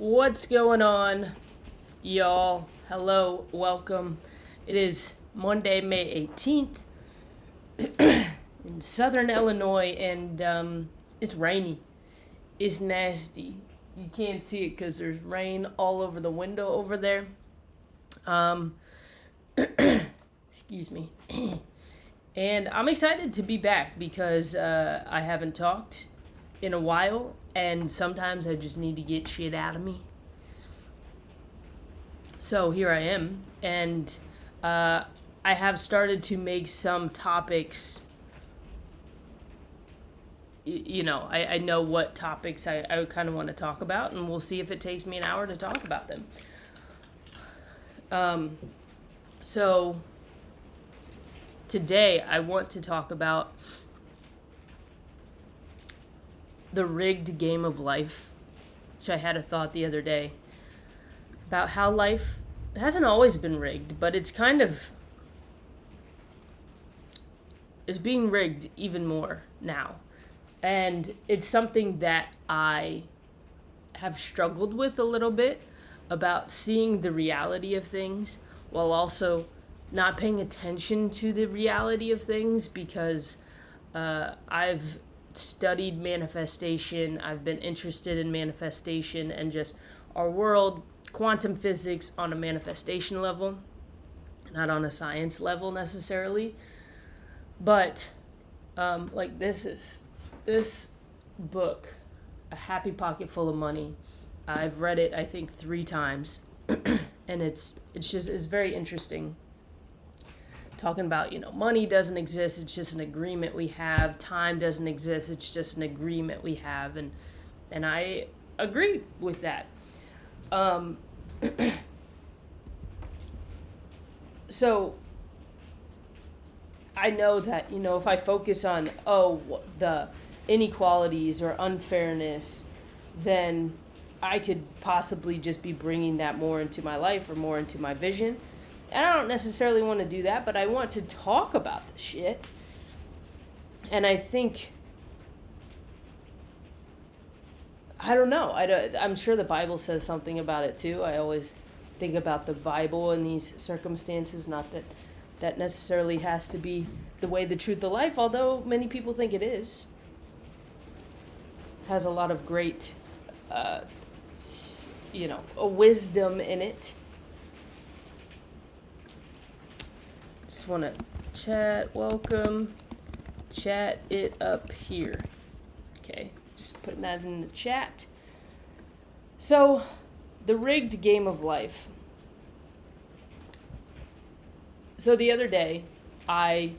What's going on, y'all? Hello, welcome. It is Monday, May 18th in southern Illinois, and it's rainy. It's nasty. You can't see it because there's rain all over the window over there. Um, excuse me. And I'm excited to be back because I haven't talked in a while, and sometimes I just need to get shit out of me. So here I am, and I have started to make some topics. I know what topics I kind of want to talk about, and we'll see if it takes me an hour to talk about them. So today I want to talk about the rigged game of life, which I had a thought the other day about how life hasn't always been rigged, but it's being rigged even more now. And it's something that I have struggled with a little bit, about seeing the reality of things while also not paying attention to the reality of things, because I've studied manifestation. I've been interested in manifestation and just our world, quantum physics on a manifestation level, not on a science level necessarily. But like this book, A Happy Pocket Full of Money. I've read it I think 3 times, and it's very interesting. Talking about, money doesn't exist, it's just an agreement we have. Time doesn't exist, it's just an agreement we have, and I agree with that. So I know that, if I focus on the inequalities or unfairness, then I could possibly just be bringing that more into my life or more into my vision. And I don't necessarily want to do that, but I want to talk about the shit. And I think, I don't know, I'm sure the Bible says something about it too. I always think about the Bible in these circumstances, not that necessarily has to be the way, the truth, the life, although many people think it is. Has a lot of great, a wisdom in it. Just want to welcome, chat it up here. Okay, just putting that in the chat. So, the rigged game of life. So the other day, I'm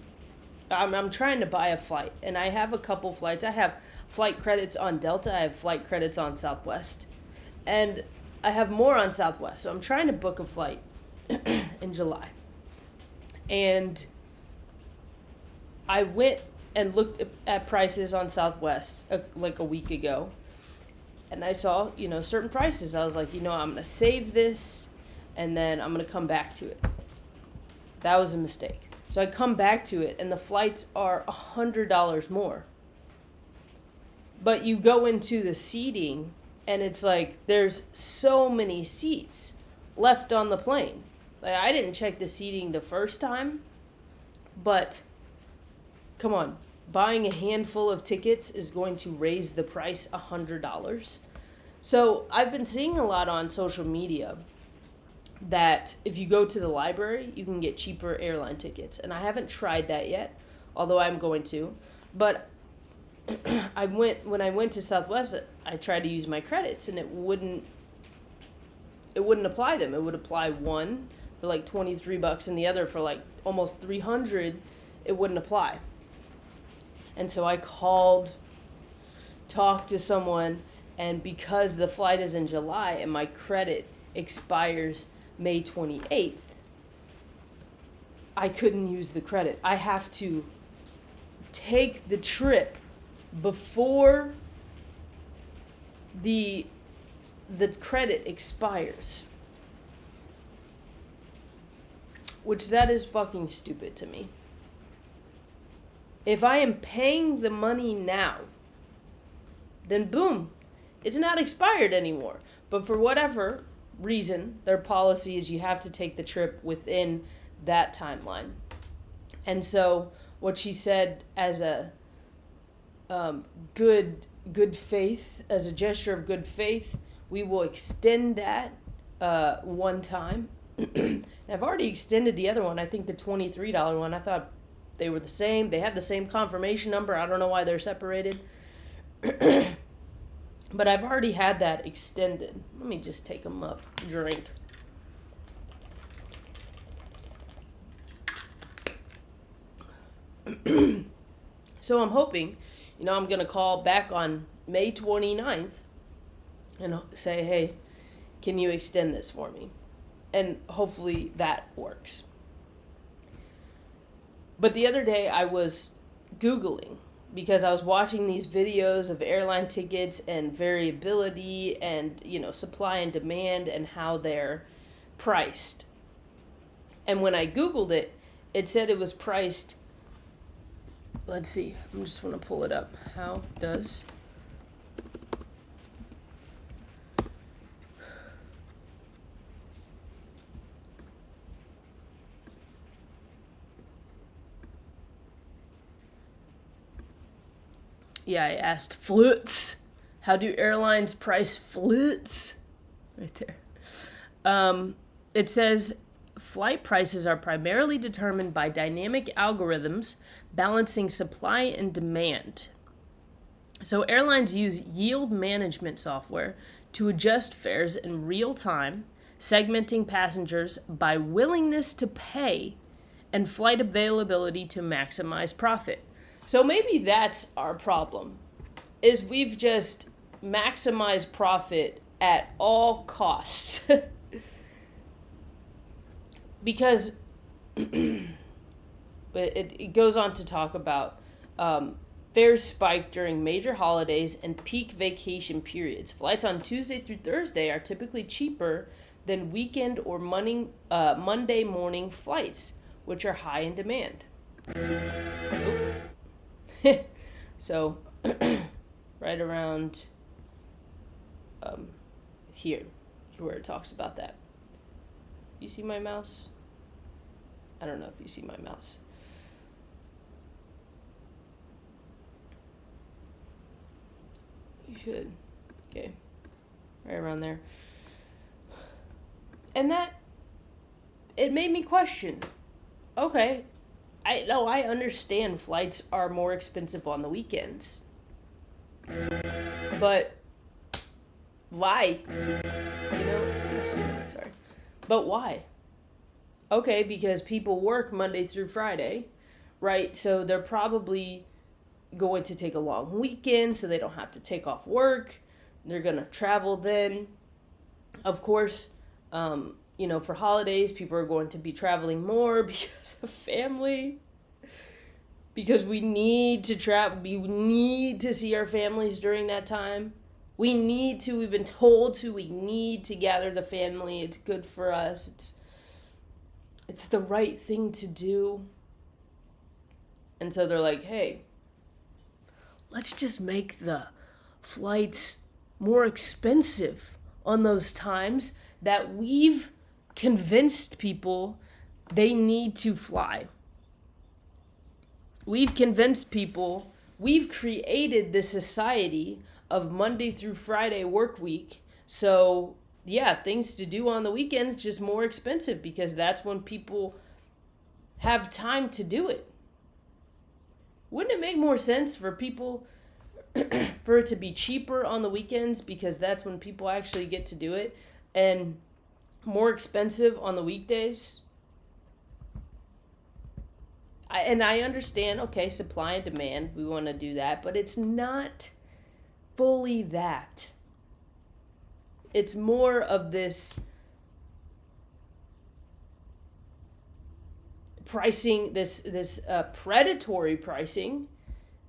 trying to buy a flight, and I have a couple flights. I have flight credits on Delta, I have flight credits on Southwest, and I have more on Southwest. So I'm trying to book a flight in July. And I went and looked at prices on Southwest like a week ago, and I saw, certain prices. I was like, I'm going to save this, and then I'm going to come back to it. That was a mistake. So I come back to it, and the flights are $100 more. But you go into the seating, and it's like there's so many seats left on the plane. Like, I didn't check the seating the first time, but come on, buying a handful of tickets is going to raise the price $100. So I've been seeing a lot on social media that if you go to the library, you can get cheaper airline tickets. And I haven't tried that yet, although I'm going to. But when I went to Southwest, I tried to use my credits, and it wouldn't apply them. It would apply one for like $23 and the other for like almost $300. It wouldn't apply. And so I talked to someone, and because the flight is in July and my credit expires May 28th, I couldn't use the credit. I have to take the trip before the credit expires. Which, that is fucking stupid to me. If I am paying the money now, then boom, it's not expired anymore. But for whatever reason, their policy is you have to take the trip within that timeline. And so what she said as a good faith, as a gesture of good faith, we will extend that one time. I've already extended the other one. I think the $23 one. I thought they were the same. They had the same confirmation number. I don't know why they're separated. But I've already had that extended. Let me just take them up. Drink. So I'm hoping, I'm going to call back on May 29th and say, hey, can you extend this for me? And hopefully that works. But the other day I was Googling because I was watching these videos of airline tickets and variability and, supply and demand and how they're priced. And when I Googled it, it said it was priced. Let's see. I'm just want to pull it up. How does I asked flights. How do airlines price flights? Right there. It says flight prices are primarily determined by dynamic algorithms balancing supply and demand. So airlines use yield management software to adjust fares in real time, segmenting passengers by willingness to pay and flight availability to maximize profit. So maybe that's our problem, is we've just maximized profit at all costs. Because it goes on to talk about fares spike during major holidays and peak vacation periods. Flights on Tuesday through Thursday are typically cheaper than weekend or Monday morning flights, which are high in demand. So, right around here is where it talks about that. You see my mouse? I don't know if you see my mouse. You should. Okay. Right around there. And it made me question. Okay. I understand flights are more expensive on the weekends. But why? Sorry. But why? Okay, because people work Monday through Friday, right? So they're probably going to take a long weekend so they don't have to take off work. They're going to travel then. Of course, for holidays, people are going to be traveling more because of family. Because we need to travel. We need to see our families during that time. We've been told to, we need to gather the family. It's good for us. It's the right thing to do. And so they're like, hey, let's just make the flights more expensive on those times that we've convinced people they need to fly. We've convinced people, we've created this society of Monday through Friday work week. So, things to do on the weekends just more expensive because that's when people have time to do it. Wouldn't it make more sense for people for it to be cheaper on the weekends because that's when people actually get to do it, and more expensive on the weekdays? I understand, okay, supply and demand, we want to do that, but it's not fully that. It's more of this pricing, this predatory pricing,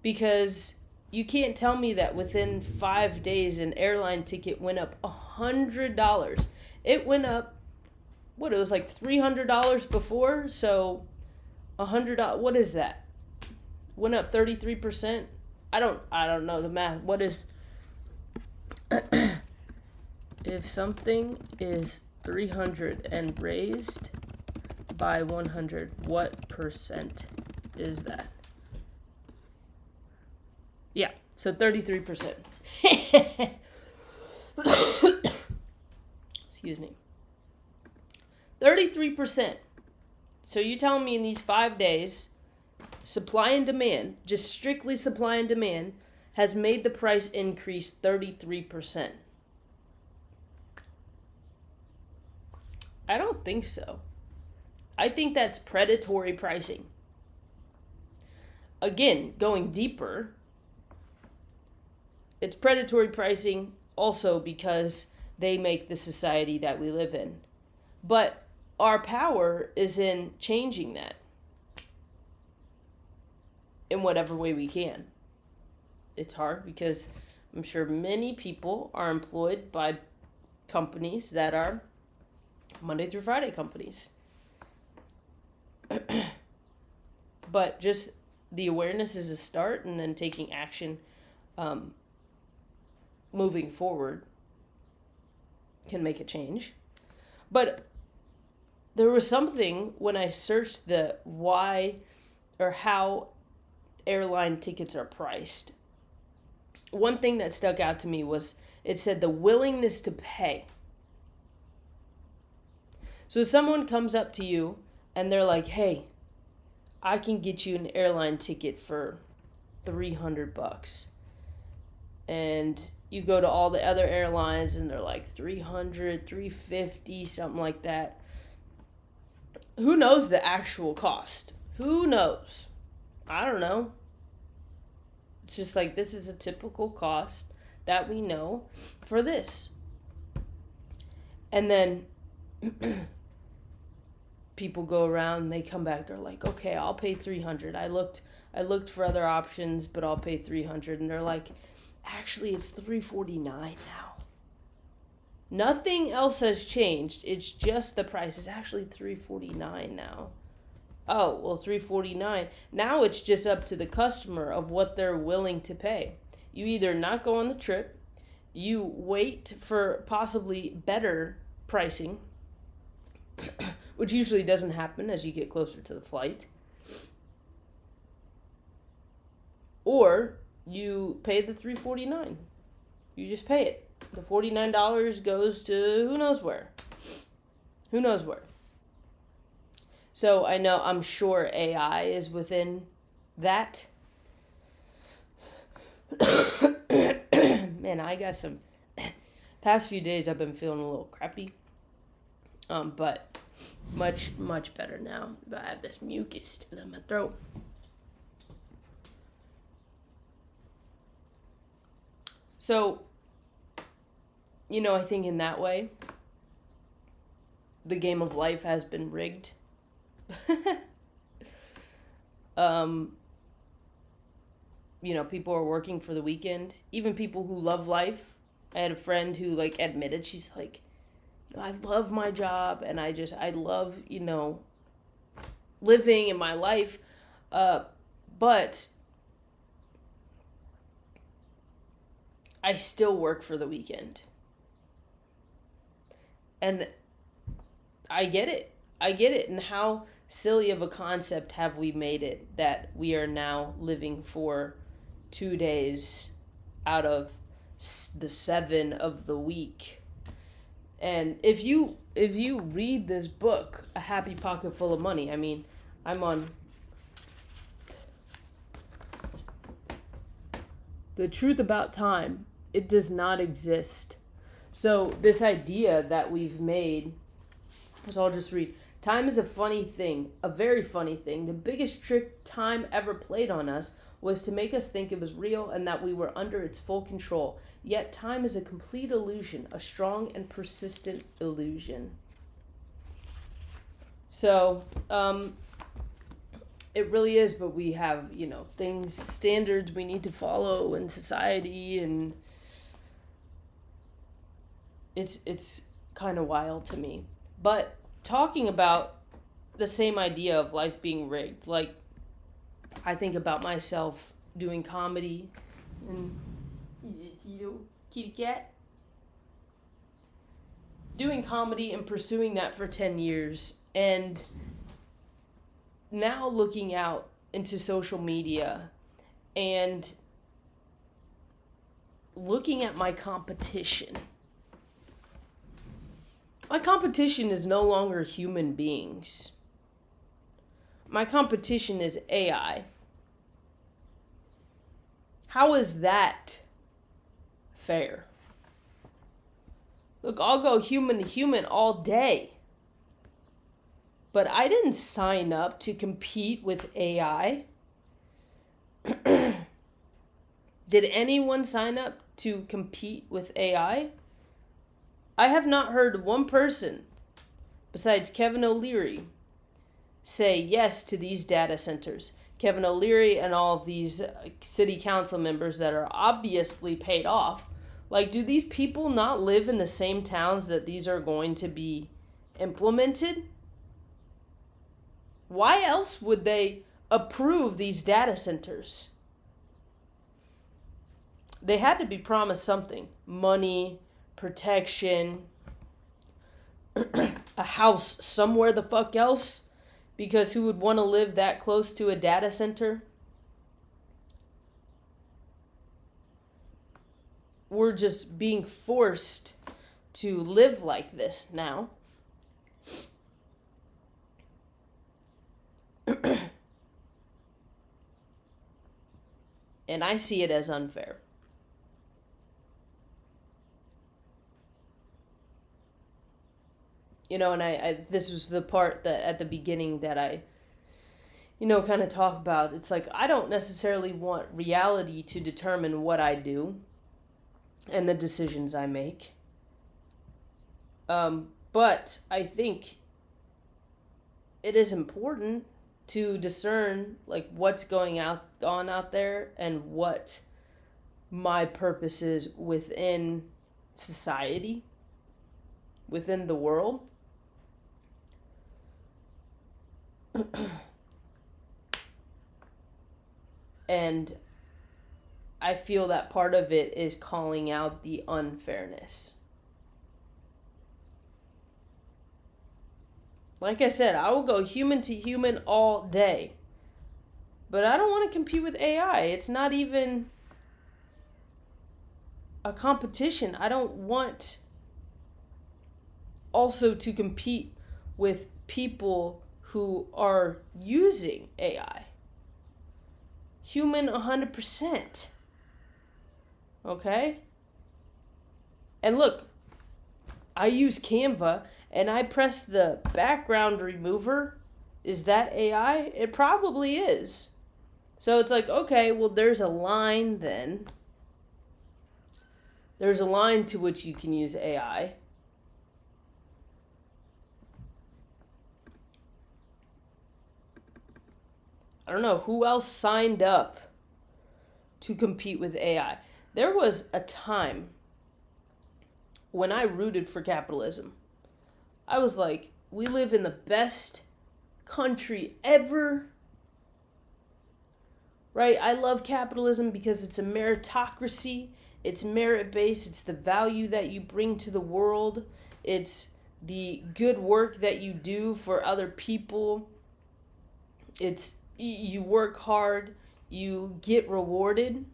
because you can't tell me that within 5 days an airline ticket went up $100. It went up, it was like $300 before, so $100, what is that? Went up 33%? I don't know the math. What is it if something is 300 and raised by 100, what percent is that? Yeah, so 33%. Excuse me. 33%. So you telling me in these 5 days, supply and demand, just strictly supply and demand, has made the price increase 33%. I don't think so. I think that's predatory pricing. Again, going deeper, it's predatory pricing also because they make the society that we live in. But our power is in changing that in whatever way we can. It's hard because I'm sure many people are employed by companies that are Monday through Friday companies. But just the awareness is a start, and then taking action moving forward can make a change. But there was something when I searched the why or how airline tickets are priced. One thing that stuck out to me was it said the willingness to pay. So someone comes up to you and they're like, hey, I can get you an airline ticket for $300. And you go to all the other airlines and they're like $300, $350, something like that. Who knows the actual cost? Who knows? I don't know. It's just like, this is a typical cost that we know for this. And then people go around and they come back, they're like, okay, I'll pay $300. I looked for other options, but I'll pay $300. And they're like, actually it's $349 now. Nothing else has changed. It's just the price. It's actually $349 now. Oh, well, $349. Now it's just up to the customer of what they're willing to pay. You either not go on the trip, you wait for possibly better pricing, which usually doesn't happen as you get closer to the flight, or you pay the $349. You just pay it. The $49 goes to who knows where. Who knows where. So I'm sure AI is within that. Man, I got some, past few days I've been feeling a little crappy. But much, much better now. But I have this mucus still in my throat. So, I think in that way, the game of life has been rigged. People are working for the weekend. Even people who love life. I had a friend who admitted, she's like, I love my job and I love, living in my life. But I still work for the weekend. And I get it. And how silly of a concept have we made it that we are now living for 2 days out of the 7 of the week. And if you read this book, A Happy Pocket Full of Money, I'm on The Truth About Time. It does not exist. So this idea that we've made, so I'll just read. Time is a funny thing, a very funny thing. The biggest trick time ever played on us was to make us think it was real and that we were under its full control. Yet time is a complete illusion, a strong and persistent illusion. So, it really is, but we have, things, standards we need to follow in society, and it's kind of wild to me. But talking about the same idea of life being rigged, I think about myself doing comedy and Tito, kitty cat. doing comedy and pursuing that for 10 years, and now looking out into social media and looking at my competition. My competition is no longer human beings. My competition is AI. How is that fair? Look, I'll go human to human all day. But I didn't sign up to compete with AI. Did anyone sign up to compete with AI? I have not heard one person, besides Kevin O'Leary, say yes to these data centers. Kevin O'Leary and all of these city council members that are obviously paid off. Like, do these people not live in the same towns that these are going to be implemented? Why else would they approve these data centers? They had to be promised something. Money, protection, a house somewhere the fuck else. Because who would want to live that close to a data center? We're just being forced to live like this now. And I see it as unfair. You know, and I this was the part that at the beginning that I, kind of talk about. It's like, I don't necessarily want reality to determine what I do and the decisions I make. But I think it is important to discern like what's going on out there and what my purpose is within society, within the world. And I feel that part of it is calling out the unfairness. Like I said, I will go human to human all day. But I don't want to compete with AI. It's not even a competition. I don't want also to compete with people who are using AI. Human 100%. Okay? And look, I use Canva and I press the background remover. Is that AI? It probably is. So it's like, okay, well, there's a line then. There's a line to which you can use AI. I don't know who else signed up to compete with AI. There was a time when I rooted for capitalism. I was like, we live in the best country ever. Right? I love capitalism because it's a meritocracy. It's merit-based. It's the value that you bring to the world. It's the good work that you do for other people. It's you work hard, you get rewarded.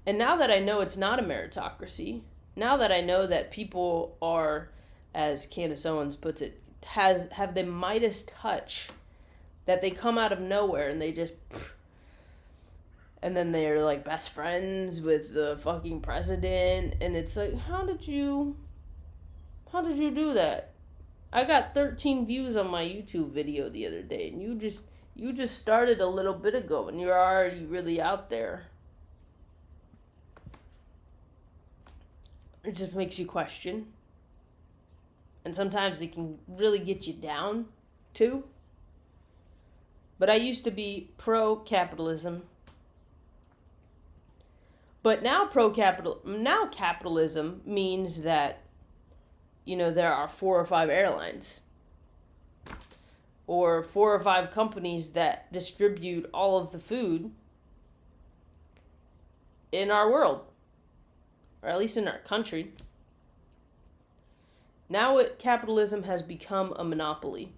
And now that I know it's not a meritocracy, now that I know that people are, as Candace Owens puts it, have the Midas touch, that they come out of nowhere and they just, and then they're like best friends with the fucking president, and it's like, how did you do that? I got 13 views on my YouTube video the other day, and you just started a little bit ago, and you're already really out there. It just makes you question. And sometimes it can really get you down, too. But I used to be pro-capitalism. But now capitalism means that, there are 4 or 5 airlines. Or 4 or 5 companies that distribute all of the food in our world. Or at least in our country. Now capitalism has become a monopoly.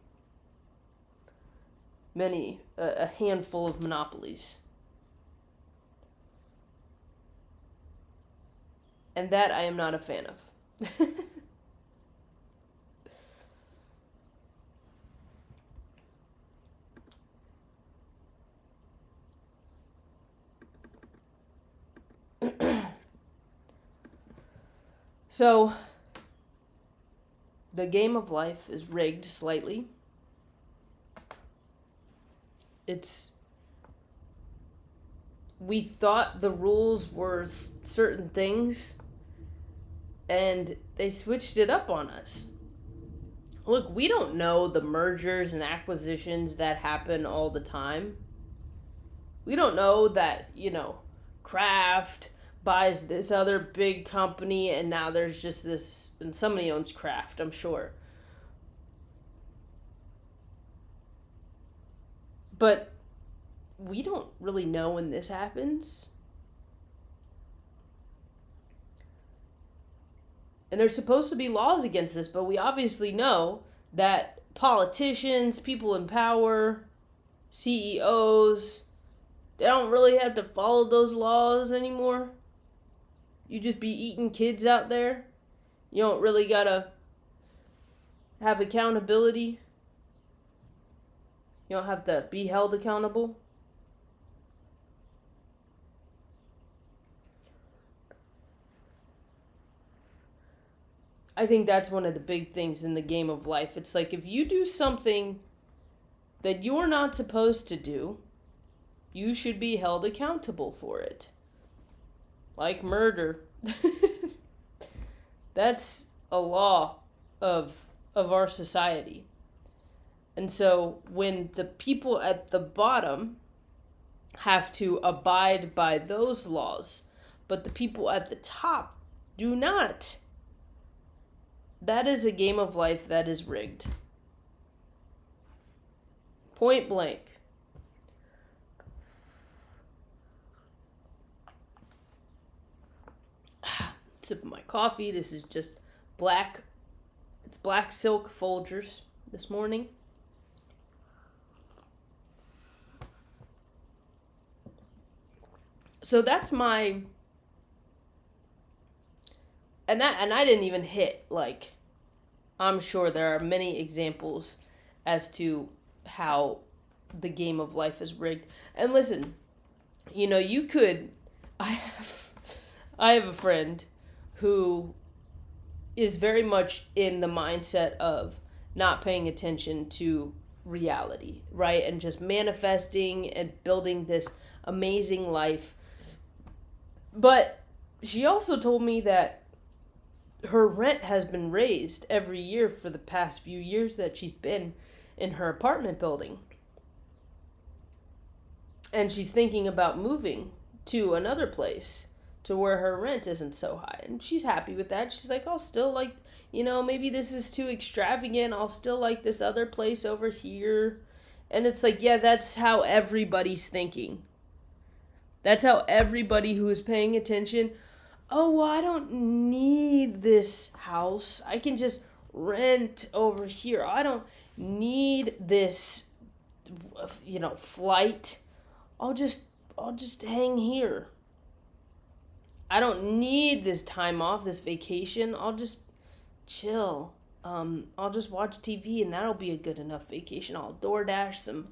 A handful of monopolies. And that I am not a fan of. So, the game of life is rigged slightly. We thought the rules were certain things, and they switched it up on us. Look, we don't know the mergers and acquisitions that happen all the time. We don't know that, Kraft buys this other big company and now there's just this, and somebody owns Kraft, I'm sure. But we don't really know when this happens. And there's supposed to be laws against this, but we obviously know that politicians, people in power, CEOs, they don't really have to follow those laws anymore. You just be eating kids out there. You don't really gotta have accountability. You don't have to be held accountable. I think that's one of the big things in the game of life. It's like if you do something that you're not supposed to do, you should be held accountable for it. Like murder. That's a law of our society. And so when the people at the bottom have to abide by those laws, but the people at the top do not, that is a game of life that is rigged. Point blank. Sipping my coffee. This is just black. It's black silk Folgers this morning. So that's my, and I didn't even hit, like, I'm sure there are many examples as to how the game of life is rigged. And listen, you could, I have a friend who is very much in the mindset of not paying attention to reality, right? And just manifesting and building this amazing life. But she also told me that her rent has been raised every year for the past few years that she's been in her apartment building. And she's thinking about moving to another place to where her rent isn't so high. And she's happy with that. She's like, I'll still like, maybe this is too extravagant. I'll still like this other place over here. And it's like, yeah, that's how everybody's thinking. That's how everybody who is paying attention, oh, well, I don't need this house. I can just rent over here. I don't need this, flight. I'll just hang here. I don't need this time off, this vacation. I'll just chill. I'll just watch TV and that'll be a good enough vacation. I'll DoorDash some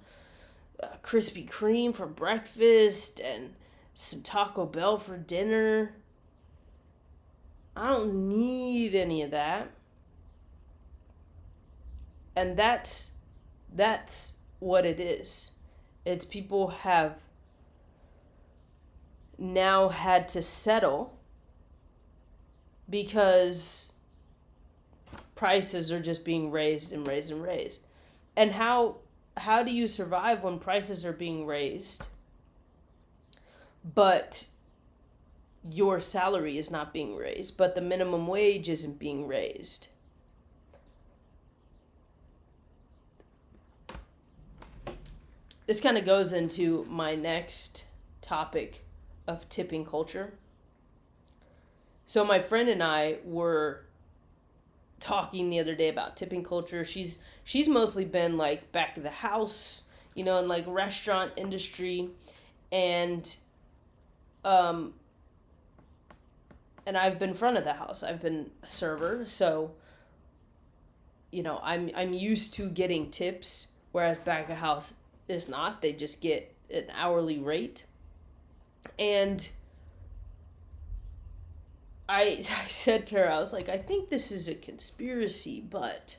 Krispy Kreme for breakfast and some Taco Bell for dinner. I don't need any of that. And that's what it is. It's people have now had to settle because prices are just being raised and raised and raised. And how do you survive when prices are being raised but your salary is not being raised, but the minimum wage isn't being raised? This kind of goes into my next topic of tipping culture. So my friend and I were talking the other day about tipping culture. She's mostly been like back of the house, in like restaurant industry, and um and I've been front of the house. I've been a server, so I'm used to getting tips, whereas back of house is not. They just get an hourly rate. And I said to her, I was like, I think this is a conspiracy, but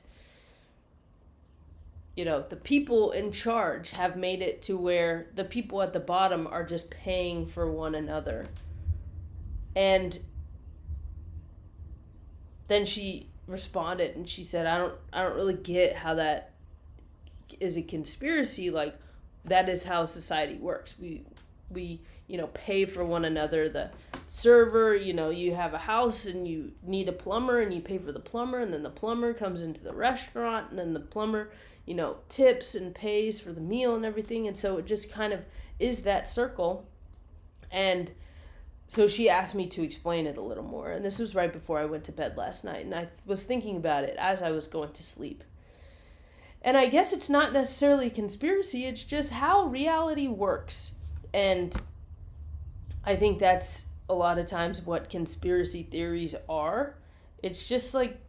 the people in charge have made it to where the people at the bottom are just paying for one another. And then she responded and she said, I don't really get how that is a conspiracy. Like, that is how society works. We pay for one another. The server, you have a house and you need a plumber and you pay for the plumber, and then the plumber comes into the restaurant, and then the plumber, tips and pays for the meal and everything. And so it just kind of is that circle. And so she asked me to explain it a little more. And this was right before I went to bed last night. And I was thinking about it as I was going to sleep. And I guess it's not necessarily a conspiracy. It's just how reality works. And I think that's a lot of times what conspiracy theories are. It's just like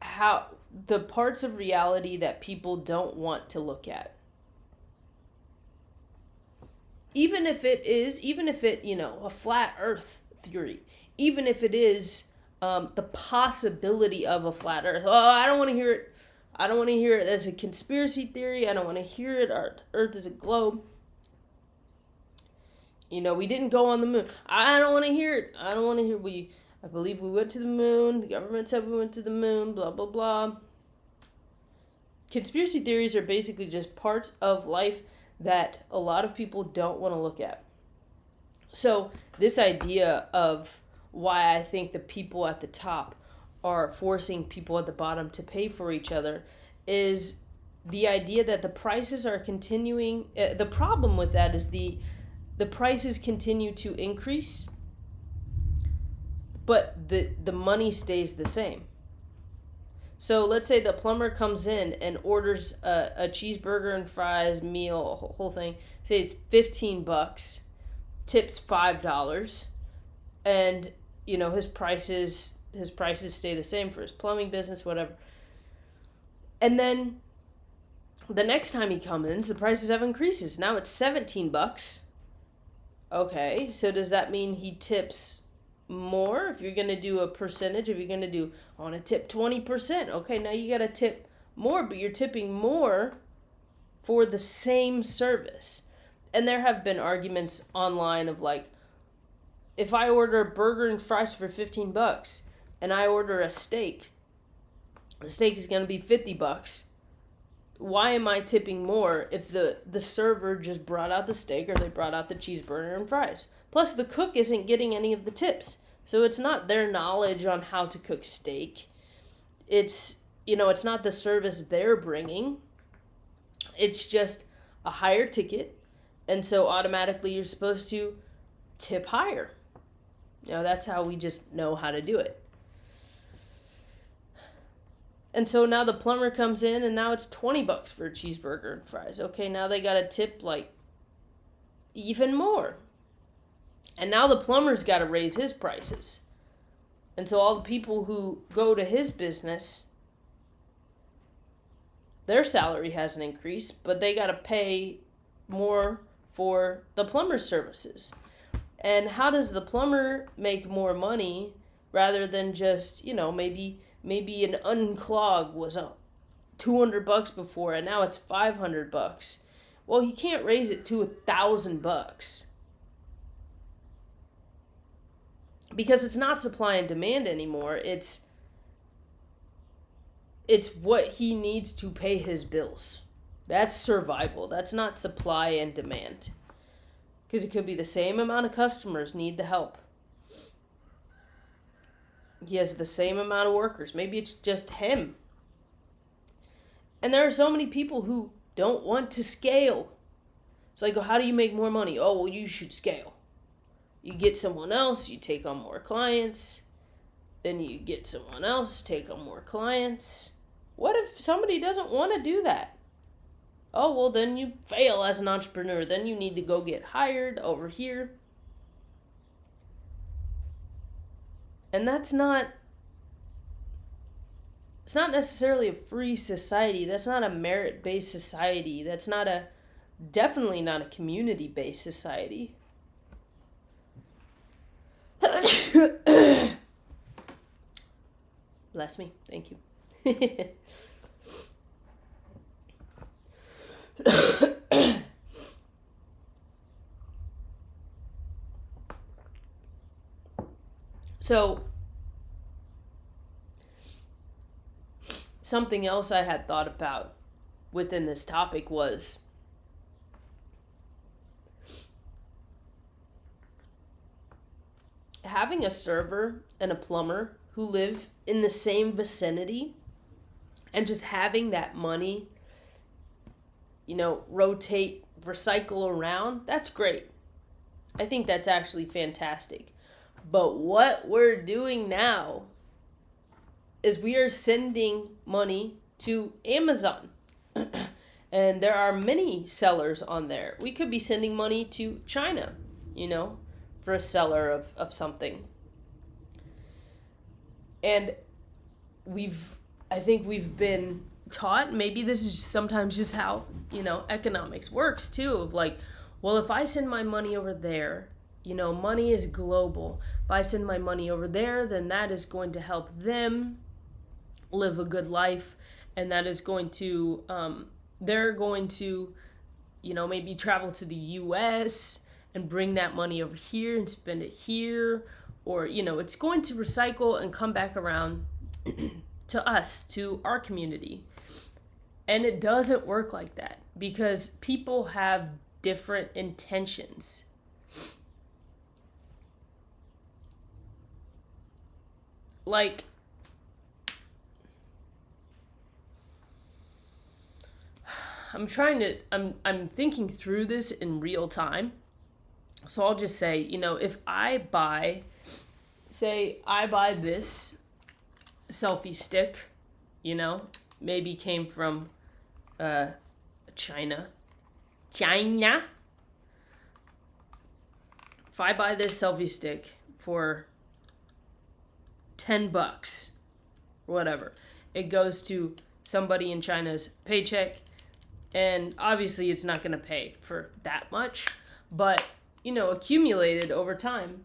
how the parts of reality that people don't want to look at. Even if it, a flat earth theory, even if it is the possibility of a flat earth. Oh, I don't want to hear it. I don't want to hear it as a conspiracy theory. I don't want to hear it. Our earth is a globe. We didn't go on the moon. I don't want to hear it. I don't want to hear I believe we went to the moon. The government said we went to the moon, blah, blah, blah. Conspiracy theories are basically just parts of life that a lot of people don't want to look at. So this idea of why I think the people at the top are forcing people at the bottom to pay for each other is the idea that the prices are continuing. The problem with that is the prices continue to increase, but the money stays the same. So let's say the plumber comes in and orders a cheeseburger and fries meal, a whole thing. Say it's $15, tips $5, and his prices stay the same for his plumbing business, whatever. And then the next time he comes in, the prices have increases. Now it's $17. Okay, so does that mean he tips more? If you're going to do a percentage, if you're going to do, I want to tip 20%. Okay, now you got to tip more, but you're tipping more for the same service. And there have been arguments online of like, if I order a burger and fries for $15 and I order a steak, the steak is going to be $50. Why am I tipping more if the server just brought out the steak or they brought out the cheeseburger and fries? Plus, the cook isn't getting any of the tips. So it's not their knowledge on how to cook steak. It's not the service they're bringing. It's just a higher ticket. And so automatically you're supposed to tip higher. That's how we just know how to do it. And so now the plumber comes in and now it's $20 for a cheeseburger and fries. Okay, now they got to tip like even more. And now the plumber's got to raise his prices. And so all the people who go to his business, their salary hasn't increased, but they got to pay more for the plumber's services. And how does the plumber make more money rather than just, maybe an unclog was $200 before and now it's $500. Well, he can't raise it to $1,000 because it's not supply and demand anymore. It's what he needs to pay his bills. That's survival. That's not supply and demand. Because it could be the same amount of customers need the help. He has the same amount of workers. Maybe it's just him. And there are so many people who don't want to scale. So I go, how do you make more money? Oh, well, you should scale. You get someone else, you take on more clients. Then you get someone else, take on more clients. What if somebody doesn't want to do that? Oh, well, then you fail as an entrepreneur. Then you need to go get hired over here. And it's not necessarily a free society. That's not a merit-based society. That's definitely not a community-based society. Bless me. Thank you. So, something else I had thought about within this topic was having a server and a plumber who live in the same vicinity and just having that money, rotate, recycle around, that's great. I think that's actually fantastic. But what we're doing now is we are sending money to Amazon. And there are many sellers on there. We could be sending money to China, for a seller of something. And I think we've been taught, maybe this is sometimes just how, economics works too, of like, well, if I send my money over there, money is global. If I send my money over there, then that is going to help them live a good life. And that is going to, they're going to, maybe travel to the US and bring that money over here and spend it here. Or, it's going to recycle and come back around to us, to our community. And it doesn't work like that because people have different intentions. Like, I'm thinking through this in real time. So I'll just say, if I buy this selfie stick, maybe came from China. If I buy this selfie stick for $10, whatever, it goes to somebody in China's paycheck, and obviously it's not going to pay for that much, but accumulated over time,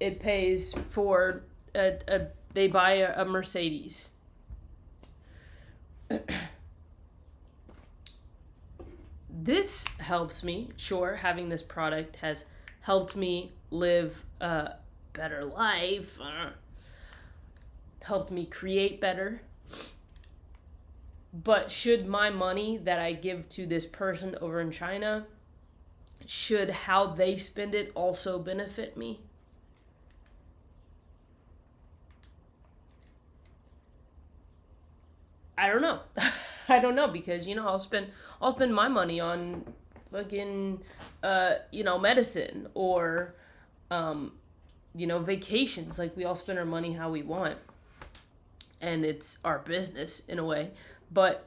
it pays for they buy a Mercedes. This helps me, sure, having this product has helped me live a better life, helped me create better. But should my money that I give to this person over in China, should how they spend it also benefit me? I don't know. I don't know because I'll spend my money on fucking medicine or vacations. Like, we all spend our money how we want, and it's our business in a way. But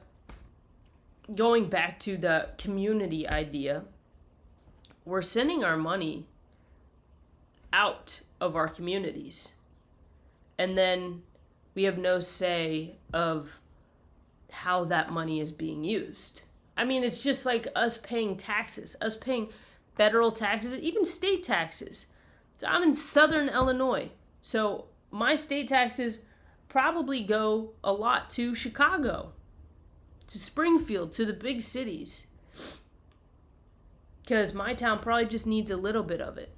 going back to the community idea, we're sending our money out of our communities, and then we have no say of how that money is being used. I mean, it's just like us paying taxes, us paying federal taxes, even state taxes. So I'm in Southern Illinois, so my state taxes probably go a lot to Chicago, to Springfield, to the big cities, because my town probably just needs a little bit of it.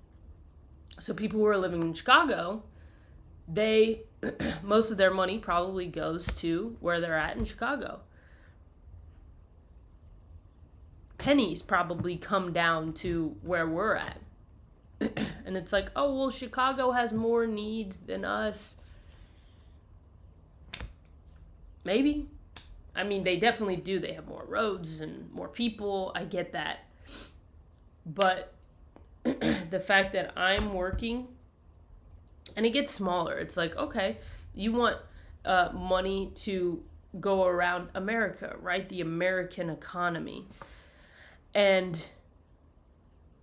So people who are living in Chicago, most of their money probably goes to where they're at in Chicago. Pennies probably come down to where we're at. And it's like, oh, well, Chicago has more needs than us. Maybe. I mean, they definitely do. They have more roads and more people. I get that. But the fact that I'm working And it gets smaller. It's like, okay, you want money to go around America, right? The American economy. And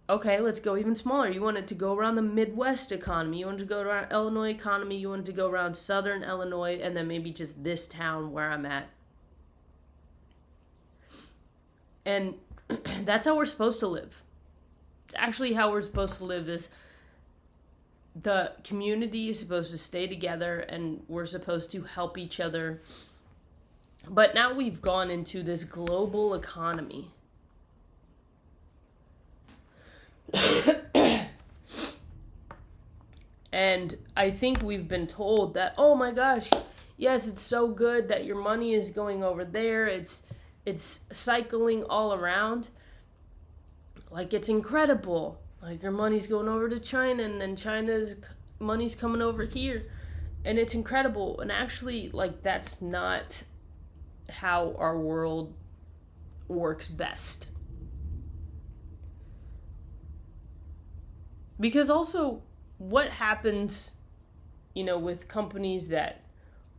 okay, let's go even smaller. You want it to go around the Midwest economy. You want it to go around Illinois economy. You want it to go around Southern Illinois, and then maybe just this town where I'm at. And that's how we're supposed to live. It's actually how we're supposed to live is the community is supposed to stay together and we're supposed to help each other. But now we've gone into this global economy. And I think we've been told that, oh my gosh, yes, it's so good that your money is going over there. It's cycling all around. Like, it's incredible. Like, your money's going over to China, and then China's money's coming over here. And it's incredible. And actually, like, that's not how our world works best. Because also, what happens, with companies that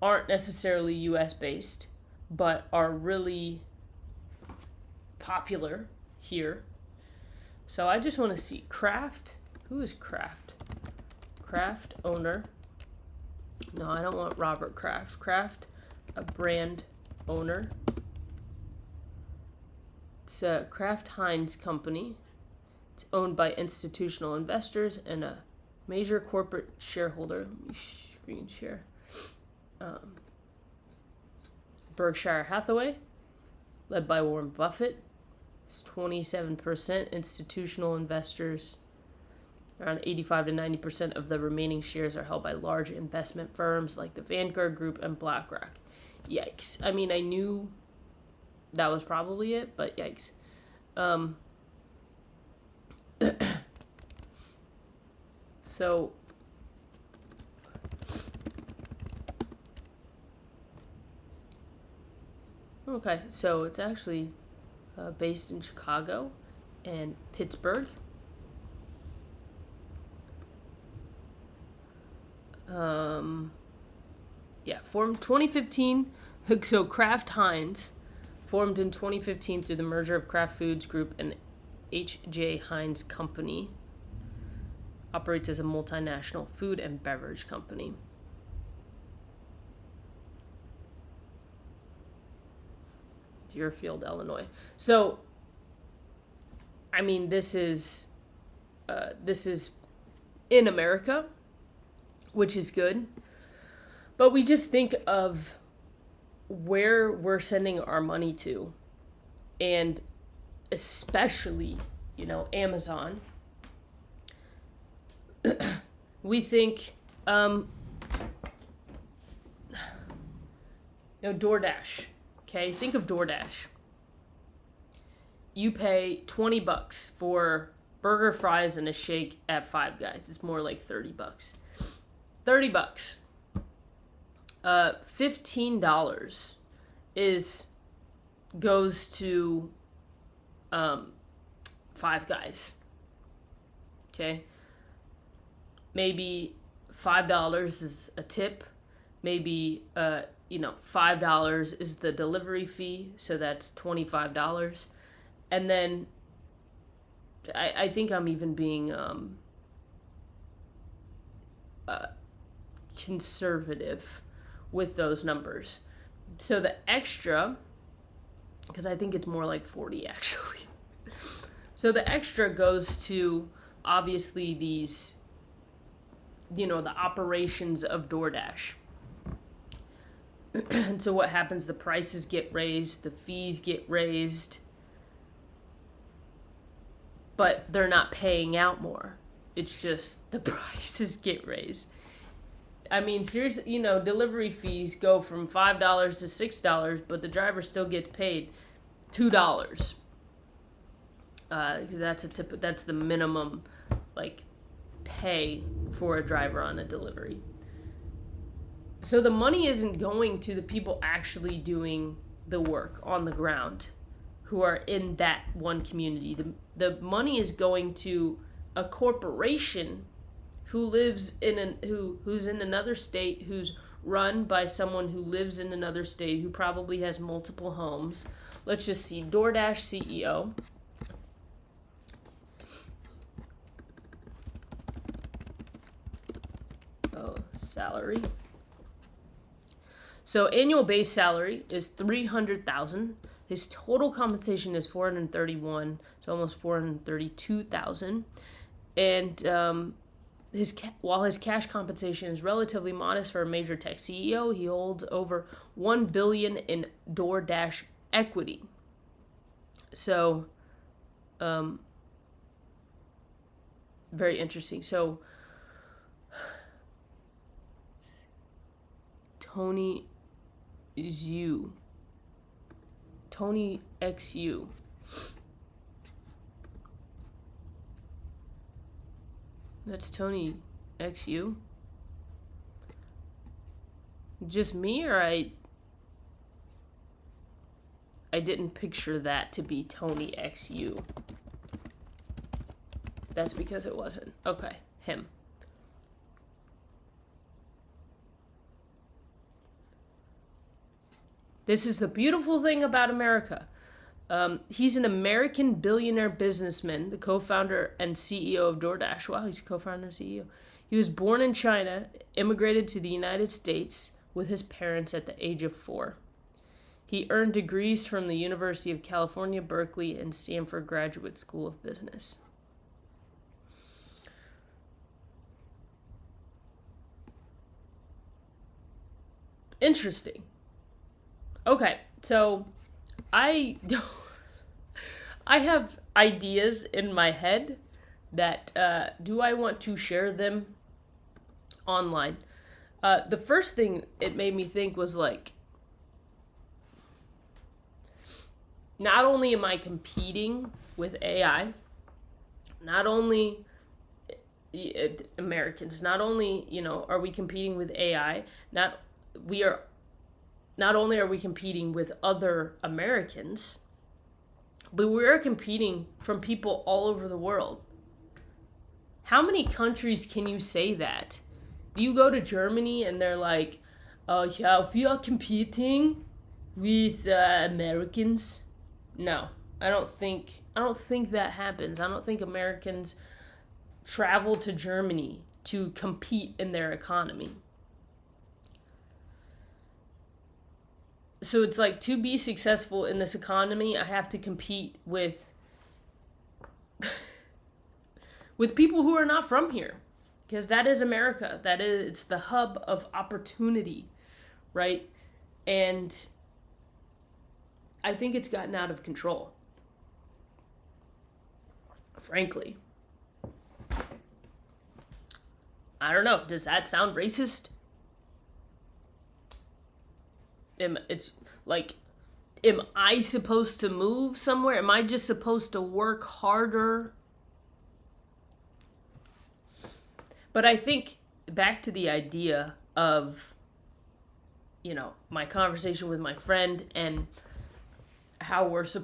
aren't necessarily US based, but are really popular here. So I just want to see Kraft. Who is Kraft? Kraft owner. No, I don't want Robert Kraft. Kraft, a brand owner. It's a Kraft Heinz company. It's owned by institutional investors and a major corporate shareholder. Let me screen share. Berkshire Hathaway, led by Warren Buffett. It's 27% institutional investors. Around 85 to 90% of the remaining shares are held by large investment firms like the Vanguard Group and BlackRock. Yikes. I mean, I knew that was probably it, but yikes. So, okay, so it's actually based in Chicago and Pittsburgh. Formed 2015. So Kraft Heinz formed in 2015 through the merger of Kraft Foods Group and H.J. Heinz Company. Operates as a multinational food and beverage company. Deerfield, Illinois. So, I mean, this is in America, which is good. But we just think of where we're sending our money to, and especially, Amazon. We think, DoorDash. Okay, think of DoorDash. You pay $20 for burger, fries, and a shake at Five Guys. It's more like $30. $30. $15 goes to Five Guys. Okay. Maybe $5 is a tip. Maybe $5 is the delivery fee, so that's $25. And then I think I'm even being conservative with those numbers. So the extra, because I think it's more like 40 actually. So the extra goes to obviously these, the operations of DoorDash. And so what happens? The prices get raised, the fees get raised, but they're not paying out more. It's just the prices get raised. I mean, seriously, delivery fees go from $5 to $6, but the driver still gets paid $2. Because that's the minimum, pay for a driver on a delivery. So the money isn't going to the people actually doing the work on the ground who are in that one community. The money is going to a corporation who lives in who's in another state, who's run by someone who lives in another state, who probably has multiple homes. Let's just see. DoorDash CEO. Oh, salary. So annual base salary is $300,000. His total compensation is $431,000, so almost $432,000. And while his cash compensation is relatively modest for a major tech CEO, he holds over $1 billion in DoorDash equity. So, very interesting. So, Tony XU. That's Tony XU. Just me, or I didn't picture that to be Tony XU. That's because it wasn't. Okay, him. This is the beautiful thing about America. He's an American billionaire businessman, the co-founder and CEO of DoorDash. Wow, he's co-founder and CEO. He was born in China, immigrated to the United States with his parents at the age of 4. He earned degrees from the University of California, Berkeley, and Stanford Graduate School of Business. Interesting. Okay, so I have ideas in my head that do I want to share them online? The first thing it made me think was like, not only am I competing with AI, not only Americans, not only, are we competing with AI, not only are we competing with other Americans, but we're competing from people all over the world. How many countries can you say that? Do you go to Germany and they're like, oh yeah, we are competing with Americans? No, I don't think that happens. I don't think Americans travel to Germany to compete in their economy. So it's like, to be successful in this economy, I have to compete with people who are not from here, because that is America. It's the hub of opportunity, right? And I think it's gotten out of control, frankly. I don't know. Does that sound racist? It's like, am I supposed to move somewhere? Am I just supposed to work harder? But I think back to the idea of, my conversation with my friend and how we've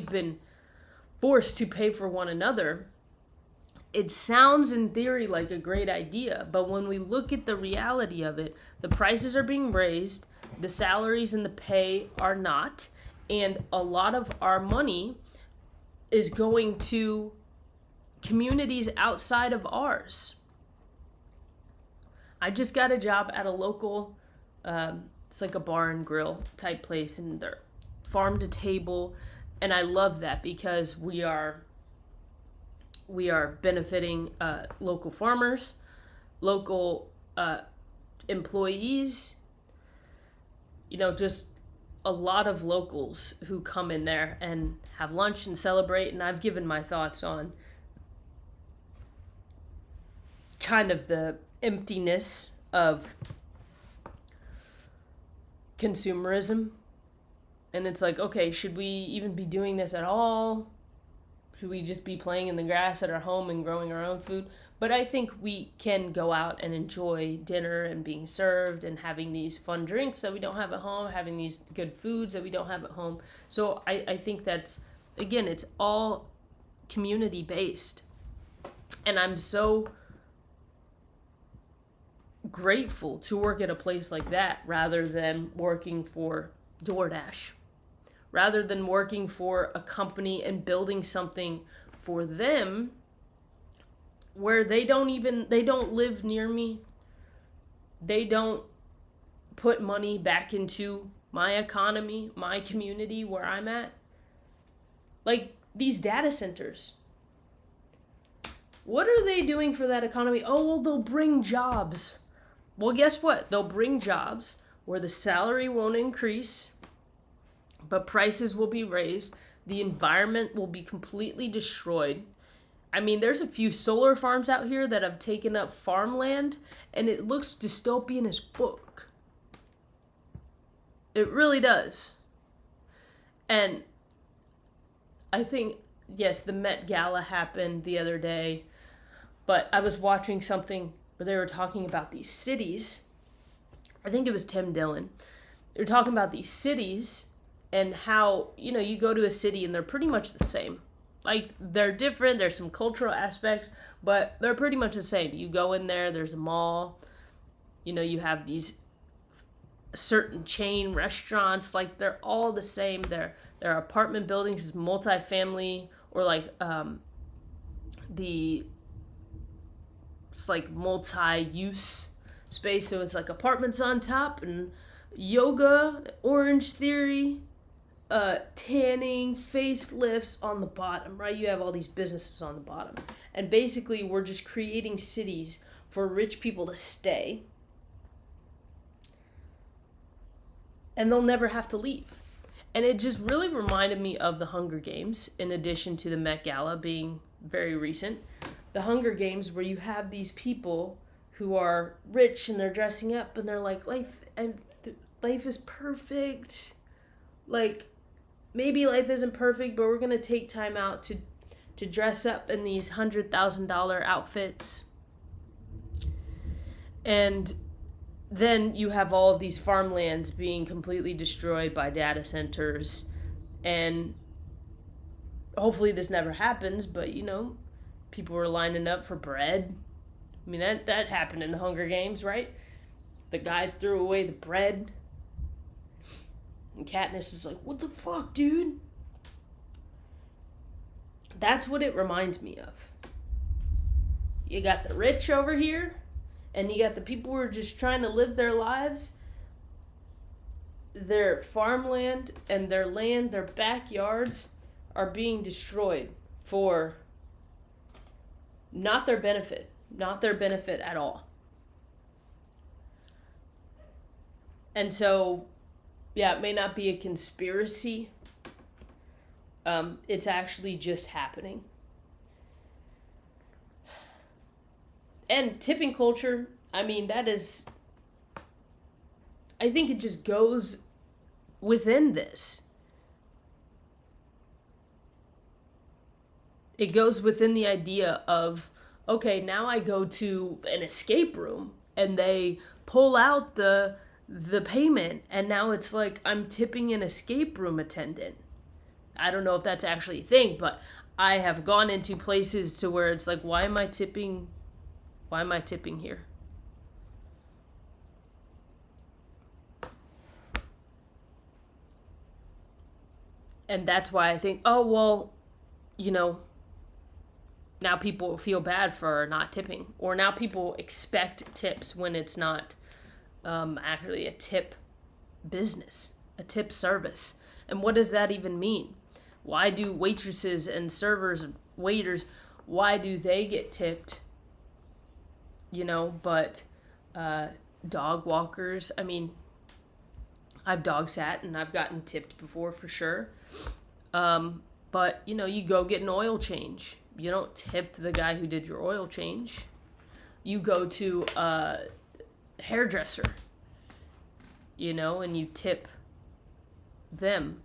been forced to pay for one another. It sounds in theory like a great idea, but when we look at the reality of it, the prices are being raised, the salaries and the pay are not, and a lot of our money is going to communities outside of ours. I just got a job at a local, it's like a bar and grill type place, and they're farm to table, and I love that because we are benefiting local farmers, local employees, just a lot of locals who come in there and have lunch and celebrate. And I've given my thoughts on kind of the emptiness of consumerism. And it's like, okay, should we even be doing this at all? Should we just be playing in the grass at our home and growing our own food? But I think we can go out and enjoy dinner and being served and having these fun drinks that we don't have at home, having these good foods that we don't have at home. So I think that's, again, it's all community based. And I'm so grateful to work at a place like that rather than working for DoorDash, rather than working for a company and building something for them where they don't live near me. They don't put money back into my economy, my community where I'm at. Like these data centers. What are they doing for that economy? Oh, well, they'll bring jobs. Well, guess what? They'll bring jobs where the salary won't increase, but prices will be raised. The environment will be completely destroyed. I mean, there's a few solar farms out here that have taken up farmland, and it looks dystopian as fuck. It really does. And I think, yes, the Met Gala happened the other day, but I was watching something where they were talking about these cities. I think it was Tim Dillon. They were talking about these cities and how, you go to a city and they're pretty much the same. Like, they're different, there's some cultural aspects, but they're pretty much the same. You go in there, there's a mall, you have these certain chain restaurants, like they're all the same. They're apartment buildings, multifamily, or like it's like multi-use space, so it's like apartments on top and yoga, Orange Theory, tanning, facelifts on the bottom, right? You have all these businesses on the bottom, and basically we're just creating cities for rich people to stay, and they'll never have to leave. And it just really reminded me of the Hunger Games, in addition to the Met Gala being very recent. The Hunger Games, where you have these people who are rich and they're dressing up and they're like, life is perfect. Like, maybe life isn't perfect, but we're going to take time out to dress up in these $100,000 outfits. And then you have all of these farmlands being completely destroyed by data centers. And hopefully this never happens, but people were lining up for bread. I mean, that happened in the Hunger Games, right? The guy threw away the bread. And Katniss is like, what the fuck, dude? That's what it reminds me of. You got the rich over here, and you got the people who are just trying to live their lives. Their farmland and their land, their backyards, are being destroyed for not their benefit at all. And so, yeah, it may not be a conspiracy. It's actually just happening. And tipping culture, I mean, I think it just goes within this. It goes within the idea of, okay, now I go to an escape room and they pull out the payment, and now it's like I'm tipping an escape room attendant. I don't know if that's actually a thing, but I have gone into places to where it's like, why am I tipping here? And that's why I think, oh, well, now people feel bad for not tipping, or now people expect tips when it's not actually a tip business, a tip service. And what does that even mean? Why do waitresses and servers and waiters, why do they get tipped? But dog walkers, I mean, I've dog sat and I've gotten tipped before for sure. But, you go get an oil change. You don't tip the guy who did your oil change. You go to a hairdresser, and you tip them.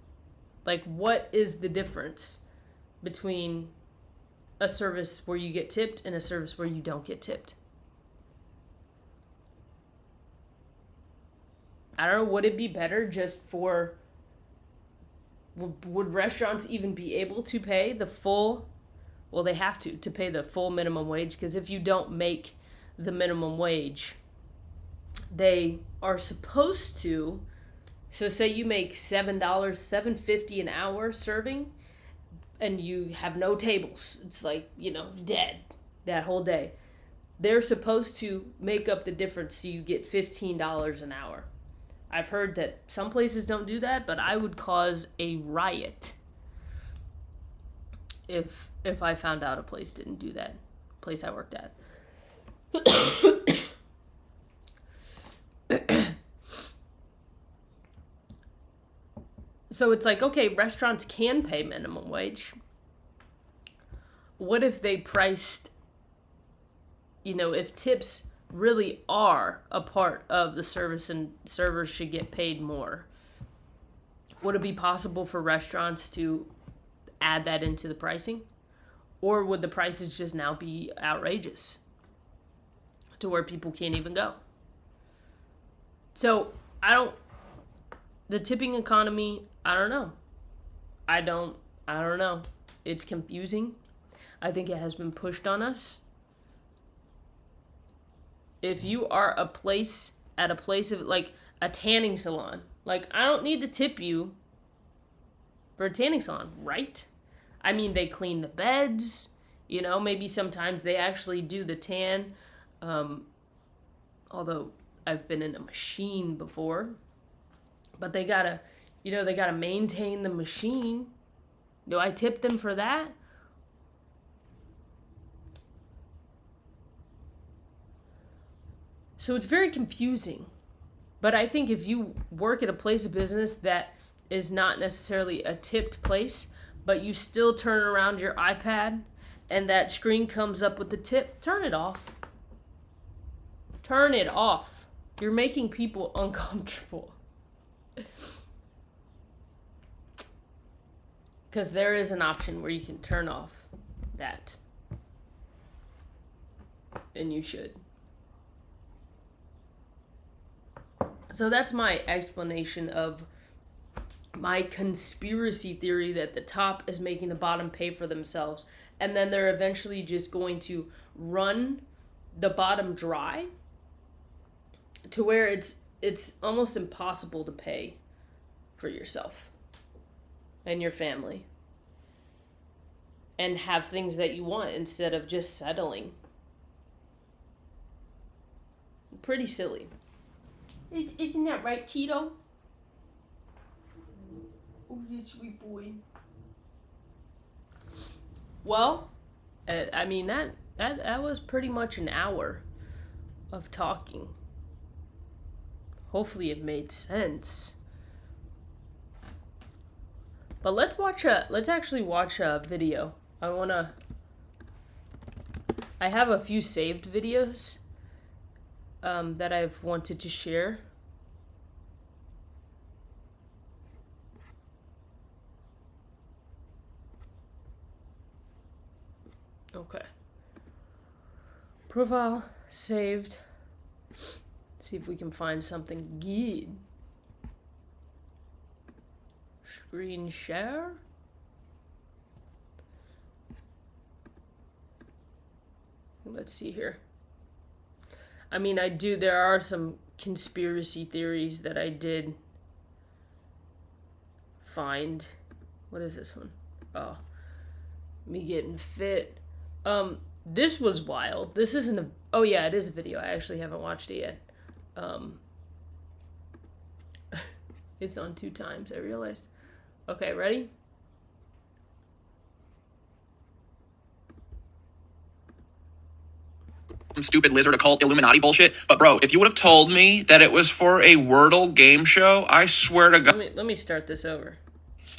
Like, what is the difference between a service where you get tipped and a service where you don't get tipped? I don't know, would it be better just for... Would restaurants even be able to pay the full Well, they have to pay the full minimum wage, because if you don't make the minimum wage, they are supposed to. So say you make $7.50 an hour serving, and you have no tables. It's like, dead that whole day. They're supposed to make up the difference so you get $15 an hour. I've heard that some places don't do that, but I would cause a riot if I found out a place didn't do that. Place I worked at. So it's like, okay, restaurants can pay minimum wage. What if they priced, if tips really are a part of the service and servers should get paid more? Would it be possible for restaurants to add that into the pricing? Or would the prices just now be outrageous to where people can't even go? So the tipping economy, I don't know. I don't know. It's confusing. I think it has been pushed on us. If you are at a place of like a tanning salon, like, I don't need to tip you for a tanning salon, right? I mean, they clean the beds, maybe sometimes they actually do the tan. Although I've been in a machine before, but they gotta maintain the machine. Do I tip them for that? So it's very confusing. But I think if you work at a place of business that is not necessarily a tipped place, but you still turn around your iPad and that screen comes up with the tip, turn it off. Turn it off. You're making people uncomfortable. Because there is an option where you can turn off that. And you should. So that's my explanation of my conspiracy theory that the top is making the bottom pay for themselves. And then they're eventually just going to run the bottom dry to where it's almost impossible to pay for yourself and your family and have things that you want instead of just settling. Pretty silly. Isn't that right, Tito? Oh, you sweet boy. Well, I mean, that was pretty much an hour of talking. Hopefully it made sense. But let's actually watch a video. I have a few saved videos that I've wanted to share. Okay. Profile saved. Let's see if we can find something good. Screen share. Let's see here. I mean, there are some conspiracy theories that I did find. What is this one? Oh, me getting fit. This was wild. This isn't a, oh yeah, it is a video. I actually haven't watched it yet. It's on 2 times, I realized. Okay, ready? Some stupid lizard occult Illuminati bullshit. But bro, if you would have told me that it was for a Wordle game show, I swear to God. Let me start this over.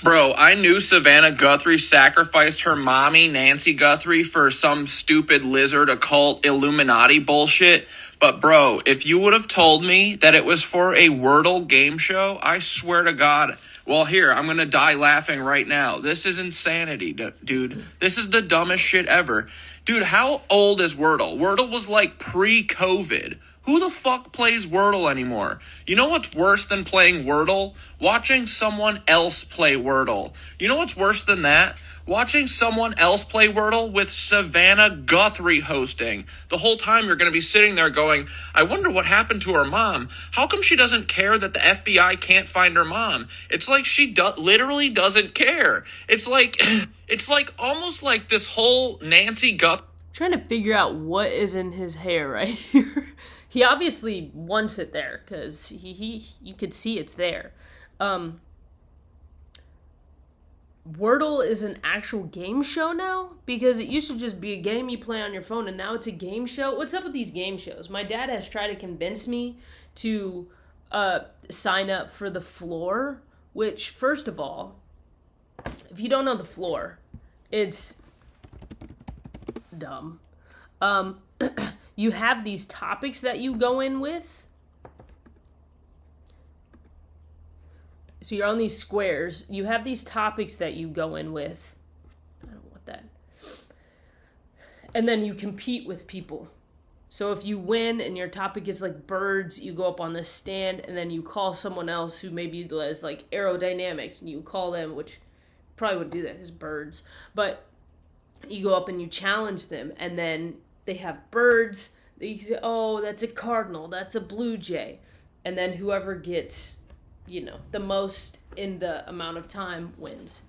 Bro, I knew Savannah Guthrie sacrificed her mommy, Nancy Guthrie, for some stupid lizard occult Illuminati bullshit. But bro, if you would have told me that it was for a Wordle game show, I swear to God. Well, here, I'm gonna die laughing right now. This is insanity, dude. This is the dumbest shit ever. Dude, how old is Wordle? Wordle was like pre-COVID. Who the fuck plays Wordle anymore? You know what's worse than playing Wordle? Watching someone else play Wordle. You know what's worse than that? watching someone else play Wordle with Savannah Guthrie hosting. The whole time you're going to be sitting there going, I wonder what happened to her mom. How come she doesn't care that the FBI can't find her mom? It's like she literally doesn't care. It's like almost like this whole Nancy Guthrie. Trying to figure out what is in his hair right here. He obviously wants it there because you could see it's there. Wordle is an actual game show now, because it used to just be a game you play on your phone, and now it's a game show. What's up with these game shows? My dad has tried to convince me to sign up for The Floor, which, first of all, if you don't know The Floor, it's dumb. You have these topics that you go in with. So you're on these squares. You have these topics that you go in with. I don't want that. And then you compete with people. So if you win and your topic is like birds, you go up on this stand and then you call someone else who maybe does like aerodynamics, and you call them, which probably wouldn't do that, is birds. But you go up and you challenge them, and then they have birds. They say, oh, that's a cardinal, that's a blue jay. And then whoever gets, the most in the amount of time wins.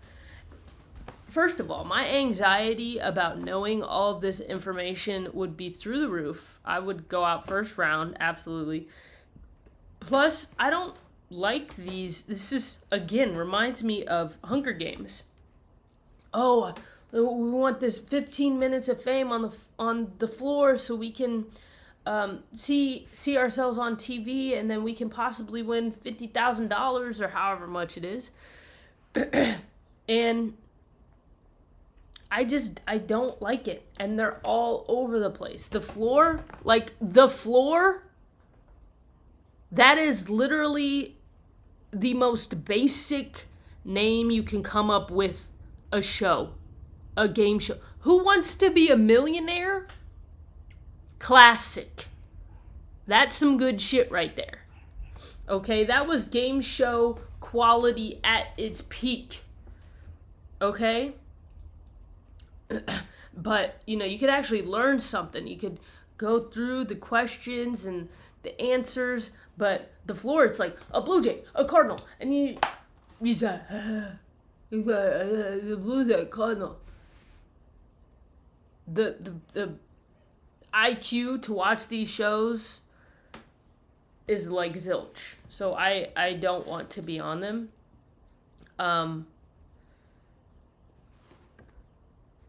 First of all, my anxiety about knowing all of this information would be through the roof. I would go out first round, absolutely. Plus, I don't like these. This is, again, reminds me of Hunger Games. Oh, we want this 15 minutes of fame on the floor so we can see ourselves on TV, and then we can possibly win $50,000 or however much it is. And I don't like it. And they're all over the place. The Floor, that is literally the most basic name you can come up with a show. A game show. Who Wants to Be a Millionaire? Classic. That's some good shit right there. Okay, that was game show quality at its peak. Okay? But, you could actually learn something. You could go through the questions and the answers, but The Floor, it's like a blue jay, a cardinal, and you say, the blue jay, cardinal. The IQ to watch these shows is like zilch. So I don't want to be on them.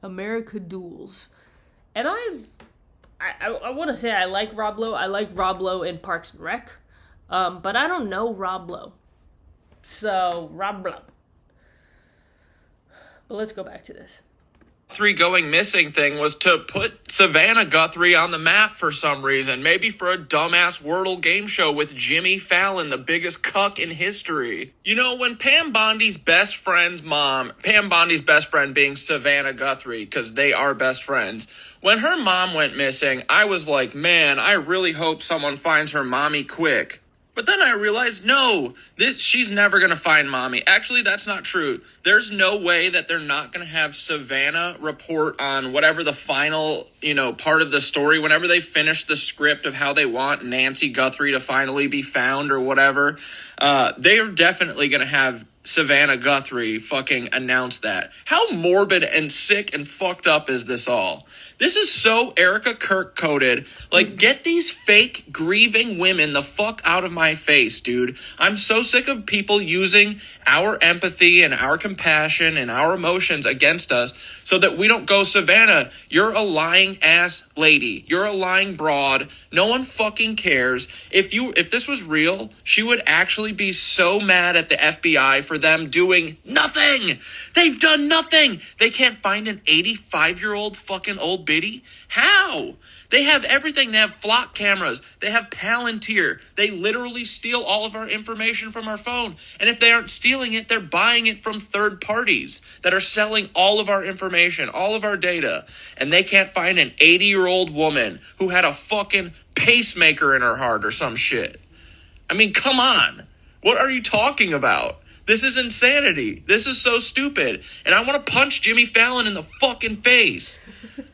America Duels. And I want to say I like Rob Lowe. I like Rob Lowe in Parks and Rec. But I don't know Rob Lowe. So, Rob Lowe. But let's go back to this. Guthrie going missing thing was to put Savannah Guthrie on the map for some reason. Maybe for a dumbass Wordle game show with Jimmy Fallon, the biggest cuck in history. When Pam Bondi's best friend's mom, Pam Bondi's best friend being Savannah Guthrie, because they are best friends, when her mom went missing, I was like, man, I really hope someone finds her mommy quick. But then I realized, no, she's never going to find mommy. Actually, that's not true. There's no way that they're not going to have Savannah report on whatever the final, part of the story, whenever they finish the script of how they want Nancy Guthrie to finally be found or whatever. They are definitely going to have Savannah Guthrie fucking announce that. How morbid and sick and fucked up is this all? This is so Erica Kirk coded. Like, get these fake grieving women the fuck out of my face, dude. I'm so sick of people using our empathy and our compassion and our emotions against us so that we don't go, Savannah, you're a lying ass lady. You're a lying broad. No one fucking cares. If this was real, she would actually be so mad at the FBI for them doing nothing. They've done nothing. They can't find an 85-year-old fucking old biddy. How? They have everything. They have flock cameras. They have Palantir. They literally steal all of our information from our phone. And if they aren't stealing it, they're buying it from third parties that are selling all of our information, all of our data. And they can't find an 80-year-old woman who had a fucking pacemaker in her heart or some shit. I mean, come on. What are you talking about? This is insanity. This is so stupid. And I want to punch Jimmy Fallon in the fucking face.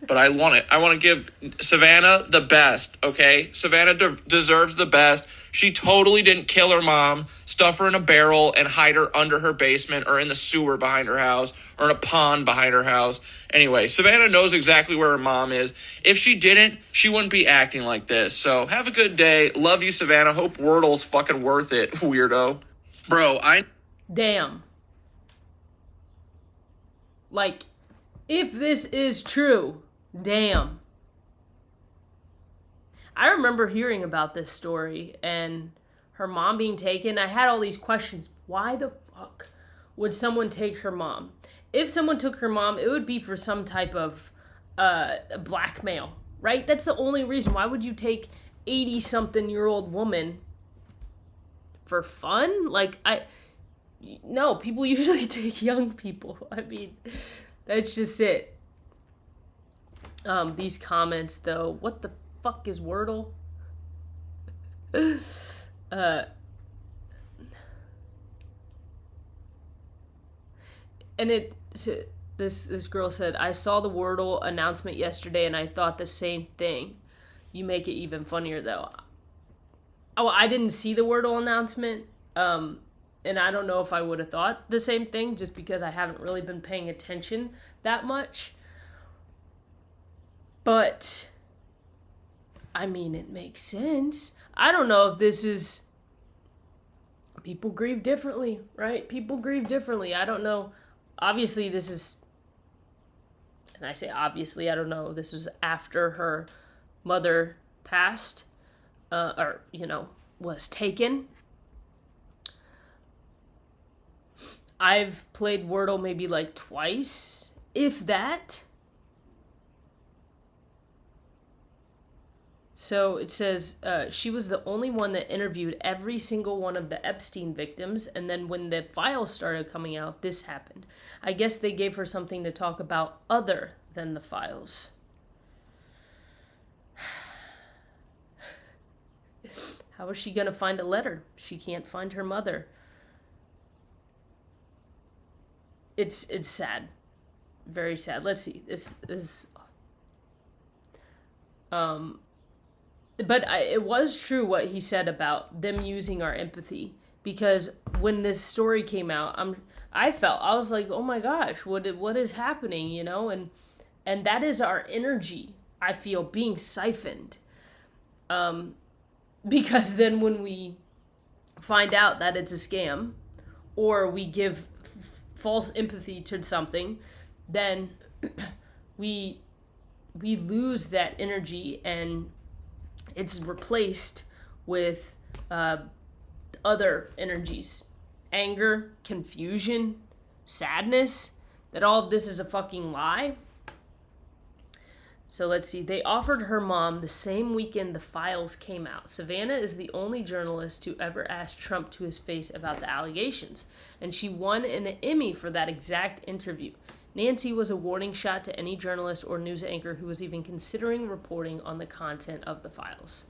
But I want to give Savannah the best, okay? Savannah deserves the best. She totally didn't kill her mom, stuff her in a barrel, and hide her under her basement or in the sewer behind her house or in a pond behind her house. Anyway, Savannah knows exactly where her mom is. If she didn't, she wouldn't be acting like this. So have a good day. Love you, Savannah. Hope Wordle's fucking worth it, weirdo. Bro, Damn. Like, if this is true, damn. I remember hearing about this story and her mom being taken. I had all these questions. Why the fuck would someone take her mom? If someone took her mom, it would be for some type of blackmail, right? That's the only reason. Why would you take 80-something-year-old woman for fun? No, people usually take young people. I mean, that's just it. These comments, though, what the fuck is Wordle? And this girl said, I saw the Wordle announcement yesterday and I thought the same thing. You make it even funnier, though. Oh, I didn't see the Wordle announcement. And I don't know if I would have thought the same thing just because I haven't really been paying attention that much. But, I mean, it makes sense. I don't know if this is... People grieve differently, right? People grieve differently. I don't know. Obviously, this is... And I say obviously, I don't know. This was after her mother passed. Was taken. I've played Wordle maybe like twice, if that. So it says she was the only one that interviewed every single one of the Epstein victims, and then when the files started coming out, this happened. I guess they gave her something to talk about other than the files. How is she going to find a letter? She can't find her mother. It's sad. Very sad. Let's see. This is... But it was true what he said about them using our empathy. Because when this story came out, I was like, oh my gosh, what is happening, you know? And that is our energy, I feel, being siphoned. Because then when we find out that it's a scam, or we give false empathy to something, then we lose that energy and it's replaced with other energies. Anger, confusion, sadness, that all of this is a fucking lie. So let's see. They offered her mom the same weekend the files came out. Savannah is the only journalist to ever ask Trump to his face about the allegations, and she won an Emmy for that exact interview. Nancy was a warning shot to any journalist or news anchor who was even considering reporting on the content of the files.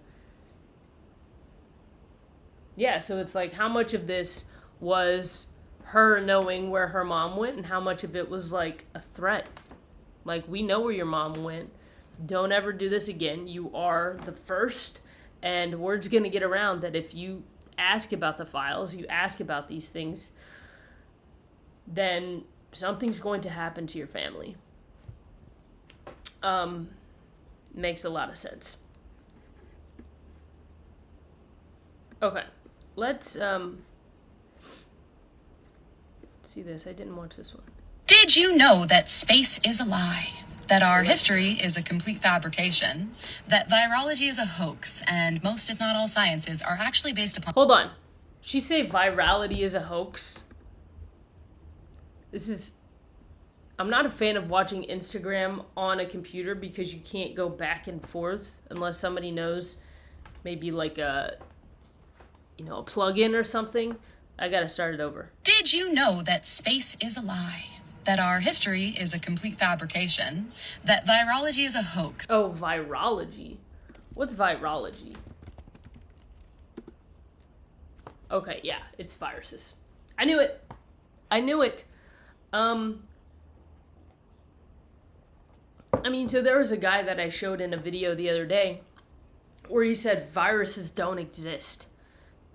Yeah, so it's like how much of this was her knowing where her mom went and how much of it was like a threat. Like, we know where your mom went. Don't ever do this again. You are the first, and word's going to get around that if you ask about the files, you ask about these things, then something's going to happen to your family. Makes a lot of sense. Okay, let's see this. I didn't watch this one. Did you know that space is a lie? That our history is a complete fabrication? That virology is a hoax, and most, if not all, sciences are actually based upon... Hold on. She say virality is a hoax? I'm not a fan of watching Instagram on a computer because you can't go back and forth unless somebody knows maybe like a plug-in or something. I gotta start it over. Did you know that space is a lie? That our history is a complete fabrication? That virology is a hoax? Oh, virology. What's virology? Okay, yeah, it's viruses. I knew it. I knew it. So there was a guy that I showed in a video the other day where he said viruses don't exist.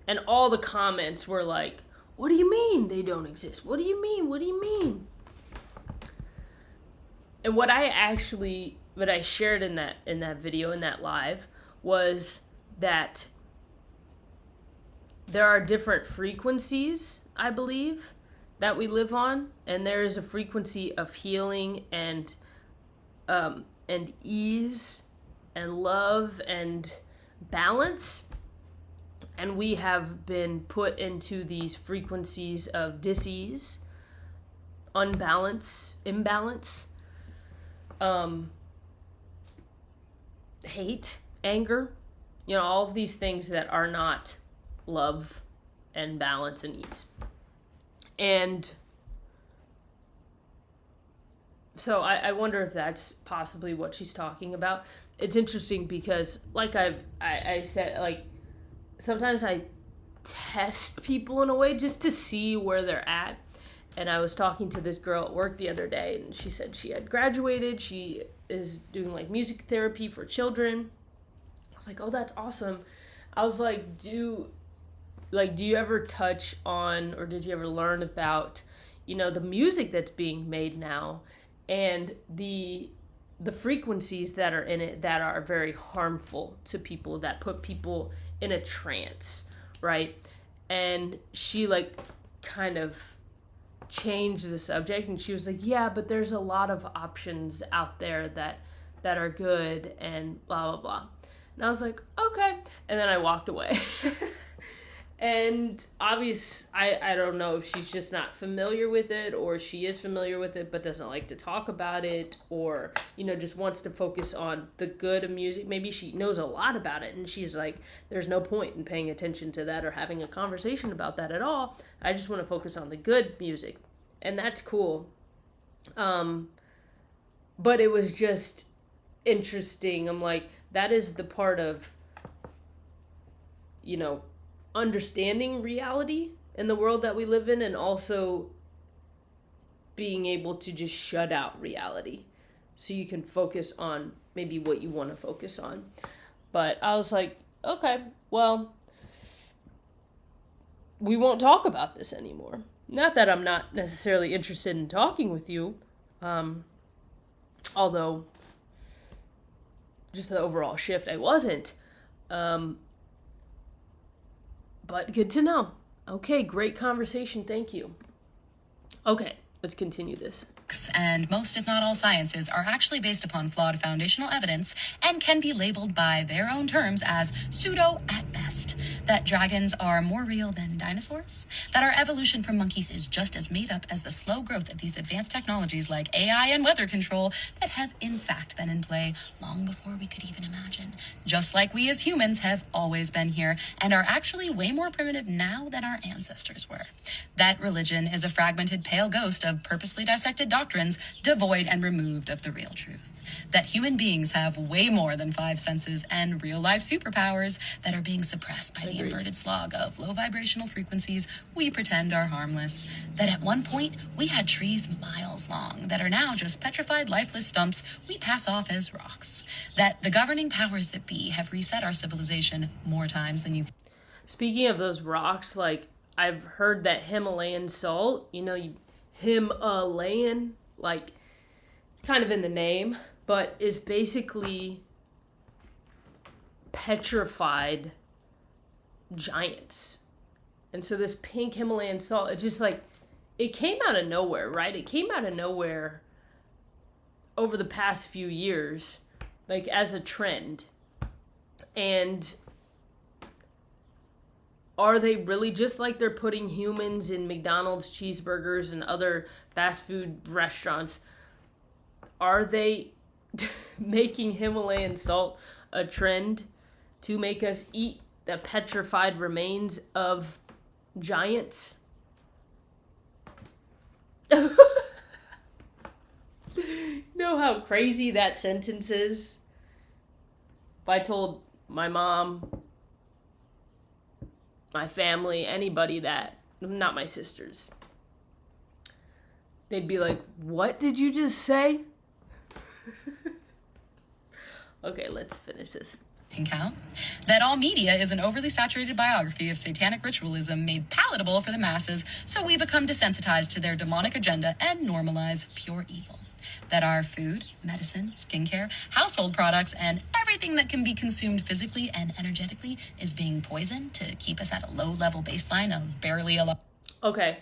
And all the comments were like, what do you mean they don't exist? What do you mean? What do you mean? And what I shared in that video, in that live, was that there are different frequencies, I believe, that we live on, and there is a frequency of healing and ease and love and balance, and we have been put into these frequencies of dis-ease, imbalance, hate, anger, all of these things that are not love and balance and ease. And so I wonder if that's possibly what she's talking about. It's interesting because, like I said, like, sometimes I test people in a way just to see where they're at. And I was talking to this girl at work the other day, and she said she had graduated. She is doing like music therapy for children. I was like, oh, that's awesome. I was like, do you ever touch on, or did you ever learn about, the music that's being made now and the frequencies that are in it that are very harmful to people, that put people in a trance, right? And she like kind of changed the subject, and she was like, yeah, but there's a lot of options out there that are good and blah blah blah. And I was like, okay. And then I walked away. And I don't know if she's just not familiar with it, or she is familiar with it but doesn't like to talk about it, or just wants to focus on the good of music. Maybe she knows a lot about it and she's like, there's no point in paying attention to that or having a conversation about that at all. I just want to focus on the good music, and that's cool. But it was just interesting. I'm like, that is the part of understanding reality in the world that we live in, and also being able to just shut out reality so you can focus on maybe what you want to focus on. But I was like, okay, well, we won't talk about this anymore. Not that I'm not necessarily interested in talking with you, although just the overall shift, I wasn't. But good to know. Okay, great conversation. Thank you. Okay, let's continue this. And most, if not all, sciences are actually based upon flawed foundational evidence and can be labeled by their own terms as pseudo at best. That dragons are more real than dinosaurs. That our evolution from monkeys is just as made up as the slow growth of these advanced technologies like AI and weather control that have in fact been in play long before we could even imagine. Just like we as humans have always been here and are actually way more primitive now than our ancestors were. That religion is a fragmented pale ghost of purposely dissected doctrines devoid and removed of the real truth. That human beings have way more than 5 senses and real-life superpowers that are being suppressed by the inverted slog of low vibrational frequencies we pretend are harmless. That at one point we had trees miles long that are now just petrified, lifeless stumps we pass off as rocks. That the governing powers that be have reset our civilization more times than you. Speaking of those rocks, like, I've heard that Himalayan salt, Himalayan, like, kind of in the name, but is basically petrified giants. And so this pink Himalayan salt, it just like, it came out of nowhere, right? It came out of nowhere over the past few years, like as a trend. And are they really, just like they're putting humans in McDonald's cheeseburgers and other fast food restaurants, are they making Himalayan salt a trend to make us eat the petrified remains of giants? You know how crazy that sentence is? If I told my mom, my family, anybody that, not my sisters, They'd be like, what did you just say? Okay, let's finish this. Can count. That all media is an overly saturated biography of satanic ritualism made palatable for the masses, so we become desensitized to their demonic agenda and normalize pure evil. That our food, medicine, skincare, household products, and everything that can be consumed physically and energetically is being poisoned to keep us at a low-level baseline of barely alive. Okay.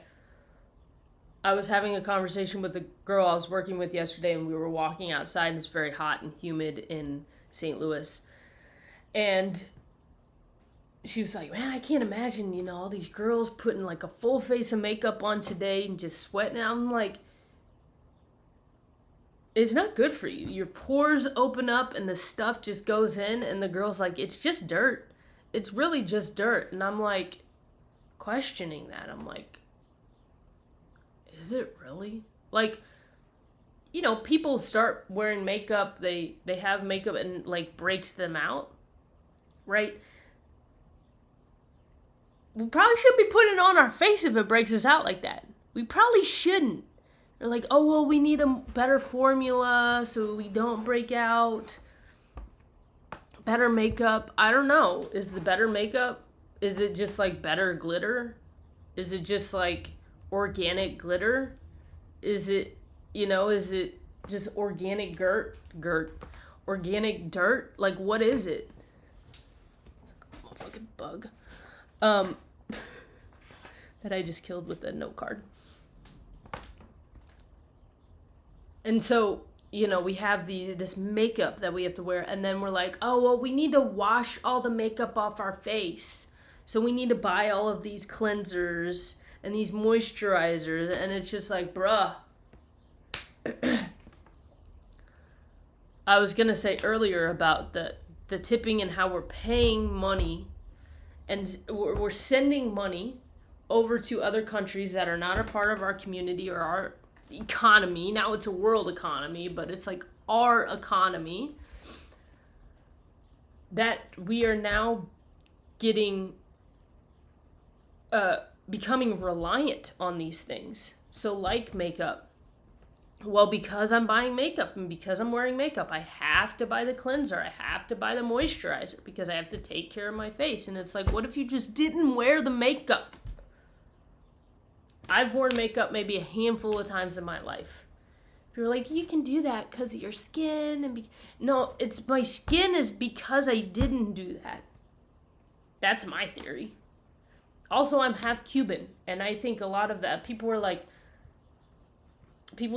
I was having a conversation with a girl I was working with yesterday, and we were walking outside, and it's very hot and humid in St. Louis. And she was like, man, I can't imagine, all these girls putting like a full face of makeup on today and just sweating. I'm like, it's not good for you. Your pores open up and the stuff just goes in, and the girl's like, it's just dirt. It's really just dirt. And I'm like, questioning that. I'm like, is it really? Like, people start wearing makeup, they have makeup and like breaks them out, right? We probably shouldn't be putting it on our face if it breaks us out like that. We probably shouldn't. They're like, oh, well, we need a better formula so we don't break out. Better makeup. I don't know. Is the better makeup, is it just like better glitter? Is it just like organic glitter? Is it, is it just organic organic dirt? Like, what is it? Motherfucking bug. That I just killed with a note card. And so, we have this makeup that we have to wear, and then we're like, oh, well, we need to wash all the makeup off our face. So we need to buy all of these cleansers and these moisturizers, and it's just like, bruh. I was going to say earlier about the tipping and how we're paying money, and we're sending money over to other countries that are not a part of our community or our economy. Now it's a world economy, but it's like our economy, that we are now becoming reliant on these things. So like makeup. Well, because I'm buying makeup and because I'm wearing makeup, I have to buy the cleanser. I have to buy the moisturizer because I have to take care of my face. And it's like, what if you just didn't wear the makeup? I've worn makeup maybe a handful of times in my life. You're like, you can do that because of your skin. No, it's my skin is because I didn't do that. That's my theory. Also, I'm half Cuban. And I think a lot of that, people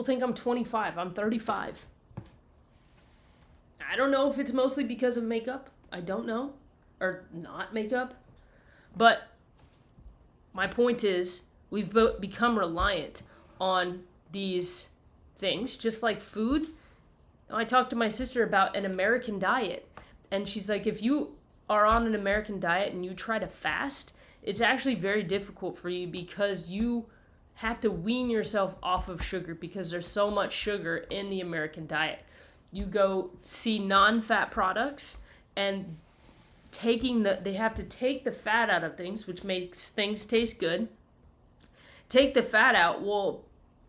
think I'm 25. I'm 35. I don't know if it's mostly because of makeup. I don't know. Or not makeup. But my point is, we've become reliant on these things, just like food. I talked to my sister about an American diet, and she's like, if you are on an American diet and you try to fast, it's actually very difficult for you because you have to wean yourself off of sugar because there's so much sugar in the American diet. You go see non-fat products, and they have to take the fat out of things, which makes things taste good. Take the fat out. Well,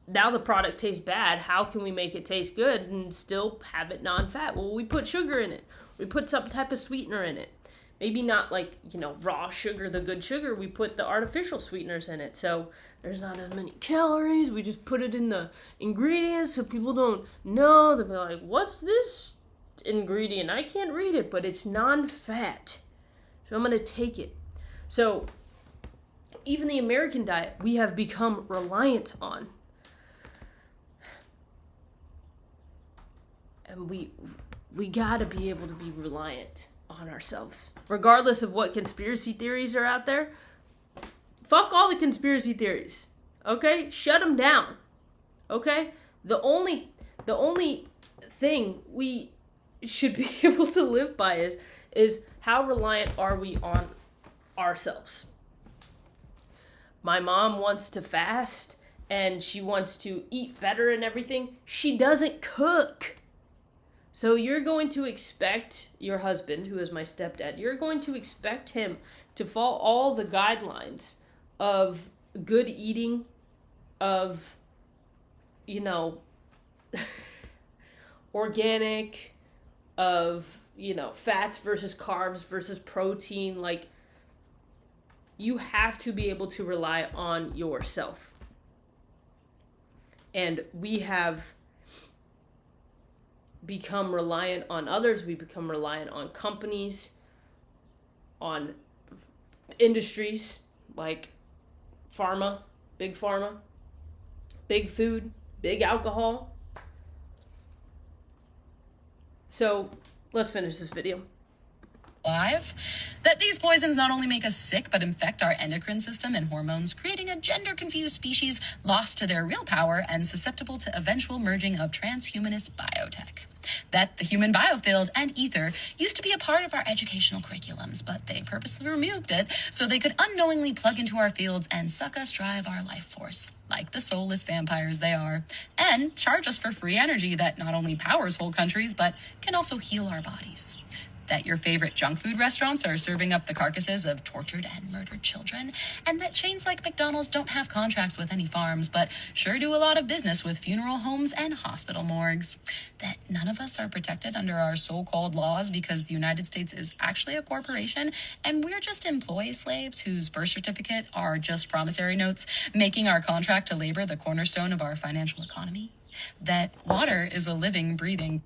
now the product tastes bad. How can we make it taste good and still have it non-fat? Well, we put sugar in it. We put some type of sweetener in it. Maybe not like, raw sugar, the good sugar. We put the artificial sweeteners in it. So there's not as many calories. We just put it in the ingredients so people don't know. They'll be like, what's this ingredient? I can't read it, but it's non-fat. So I'm going to take it. So even the American diet, we have become reliant on. And we got to be able to be reliant on ourselves. Regardless of what conspiracy theories are out there, fuck all the conspiracy theories. Okay? Shut them down. Okay? The only thing we should be able to live by is how reliant are we on ourselves. My mom wants to fast and she wants to eat better and everything. She doesn't cook. So you're going to expect your husband, who is my stepdad, you're going to expect him to follow all the guidelines of good eating, of you know, organic, of, you know, fats versus carbs versus protein. Like, you have to be able to rely on yourself. And we have become reliant on others. We become reliant on companies, on industries like pharma, big food, big alcohol. So let's finish this video. Alive, that these poisons not only make us sick but infect our endocrine system and hormones, creating a gender-confused species lost to their real power and susceptible to eventual merging of transhumanist biotech. That the human biofield and ether used to be a part of our educational curriculums, but they purposely removed it so they could unknowingly plug into our fields and suck us dry of our life force, like the soulless vampires they are, and charge us for free energy that not only powers whole countries but can also heal our bodies. That your favorite junk food restaurants are serving up the carcasses of tortured and murdered children, and that chains like McDonald's don't have contracts with any farms, but sure do a lot of business with funeral homes and hospital morgues. That none of us are protected under our so-called laws because the United States is actually a corporation, and we're just employee slaves whose birth certificate are just promissory notes, making our contract to labor the cornerstone of our financial economy. That water is a living, breathing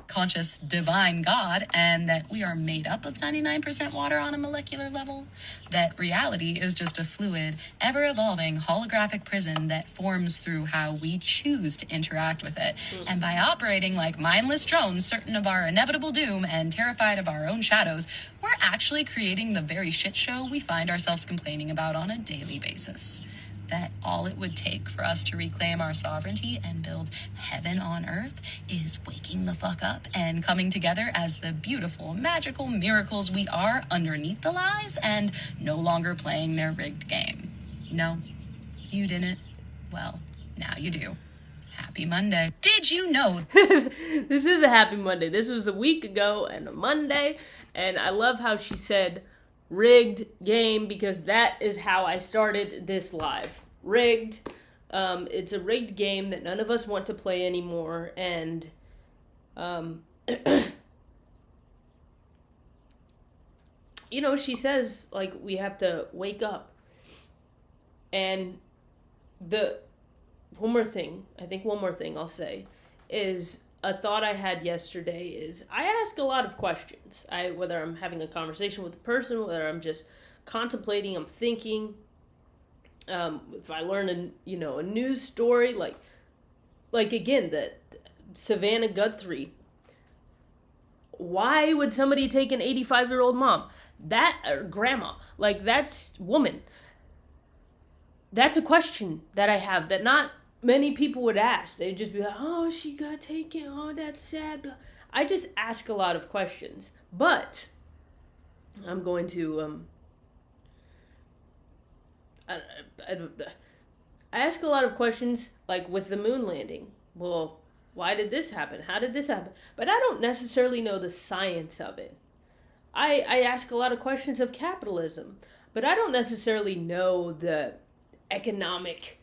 conscious divine God, and that we are made up of 99% water on a molecular level, that reality is just a fluid, ever-evolving holographic prison that forms through how we choose to interact with it. And by operating like mindless drones, certain of our inevitable doom and terrified of our own shadows, we're actually creating the very shit show we find ourselves complaining about on a daily basis. That all it would take for us to reclaim our sovereignty and build heaven on earth is waking the fuck up and coming together as the beautiful, magical miracles we are underneath the lies and no longer playing their rigged game. No, you didn't. Well, now you do. Happy Monday. Did you know? This is a happy Monday. This was a week ago and a Monday, and I love how she said rigged game, because that is how I started this live. Rigged. It's a rigged game that none of us want to play anymore, and you know, she says, like, we have to wake up. And one more thing I'll say is, a thought I had yesterday is, I ask a lot of questions. Whether I'm having a conversation with a person, whether I'm just contemplating, I'm thinking. If I learn a news story, like again, that Savannah Guthrie. Why would somebody take an 85-year-old mom? Grandma, like, that's woman. That's a question that I have that not many people would ask. They'd just be like, oh, she got taken, oh, that's sad, blah. I just ask a lot of questions, but I'm going to, I ask a lot of questions, like with the moon landing. Well, why did this happen? How did this happen? But I don't necessarily know the science of it. I ask a lot of questions of capitalism, but I don't necessarily know the economic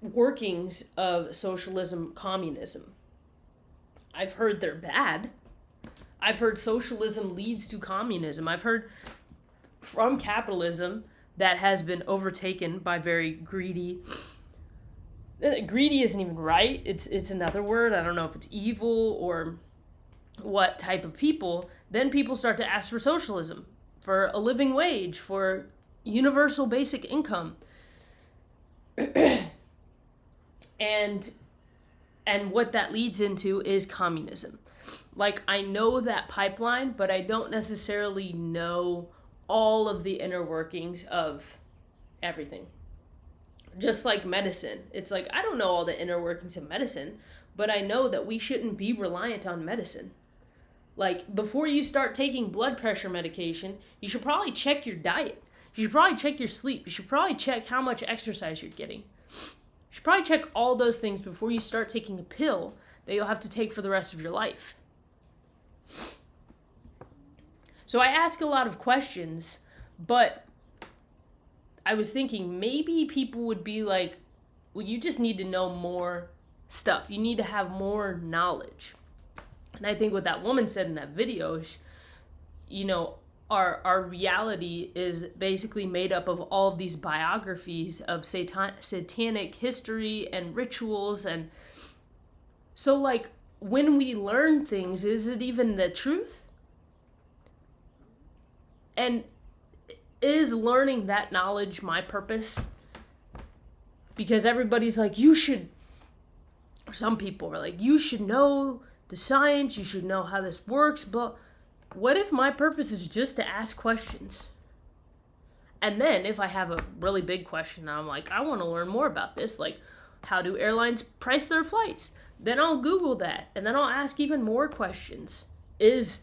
workings of socialism, communism. I've heard they're bad. I've heard socialism leads to communism. I've heard from capitalism that has been overtaken by very greedy. Greedy isn't even right. It's another word. I don't know if it's evil or what type of people. Then people start to ask for socialism, for a living wage, for universal basic income. And what that leads into is communism. Like, I know that pipeline, but I don't necessarily know all of the inner workings of everything. Just like medicine. It's like, I don't know all the inner workings of medicine, but I know that we shouldn't be reliant on medicine. Like, before you start taking blood pressure medication, you should probably check your diet. You should probably check your sleep. You should probably check how much exercise you're getting. You should probably check all those things before you start taking a pill that you'll have to take for the rest of your life. So I ask a lot of questions, but I was thinking maybe people would be like, well, you just need to know more stuff. You need to have more knowledge. And I think what that woman said in that video is, you know, our reality is basically made up of all of these biographies of satanic history and rituals. And so, like, when we learn things, is it even the truth? And is learning that knowledge my purpose? Because everybody's like, you should, or some people are like, you should know the science, you should know how this works, but what if my purpose is just to ask questions? And then if I have a really big question, I'm like, I want to learn more about this, like, how do airlines price their flights? Then I'll Google that, and then I'll ask even more questions. Is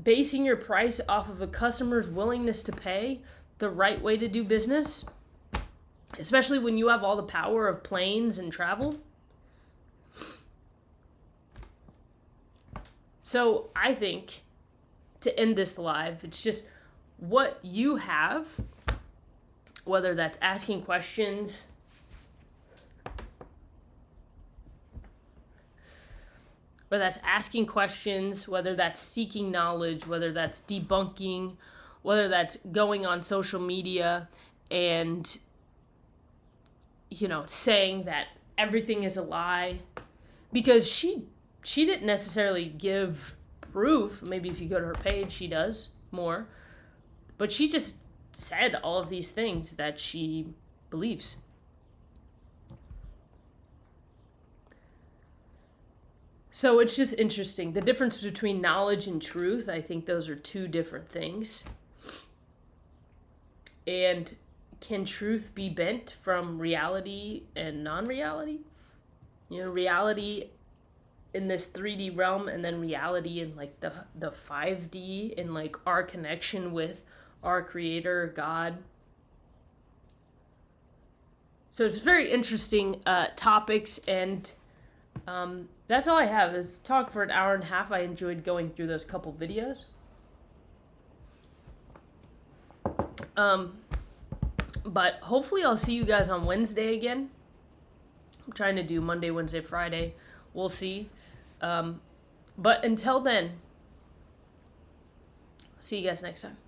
basing your price off of a customer's willingness to pay the right way to do business? Especially when you have all the power of planes and travel. So I think, to end this live, it's just what you have, whether that's asking questions, whether that's seeking knowledge, whether that's debunking, whether that's going on social media and, you know, saying that everything is a lie. Because she didn't necessarily give proof. Maybe if you go to her page, she does more. But she just said all of these things that she believes. So it's just interesting. The difference between knowledge and truth, I think those are two different things. And can truth be bent from reality and non-reality? You know, reality in this 3D realm, and then reality in like the 5D, in like our connection with our creator, God. So it's very interesting topics, and that's all I have is talk for an hour and a half. I enjoyed going through those couple videos. But hopefully I'll see you guys on Wednesday again. I'm trying to do Monday, Wednesday, Friday. We'll see. But until then, see you guys next time.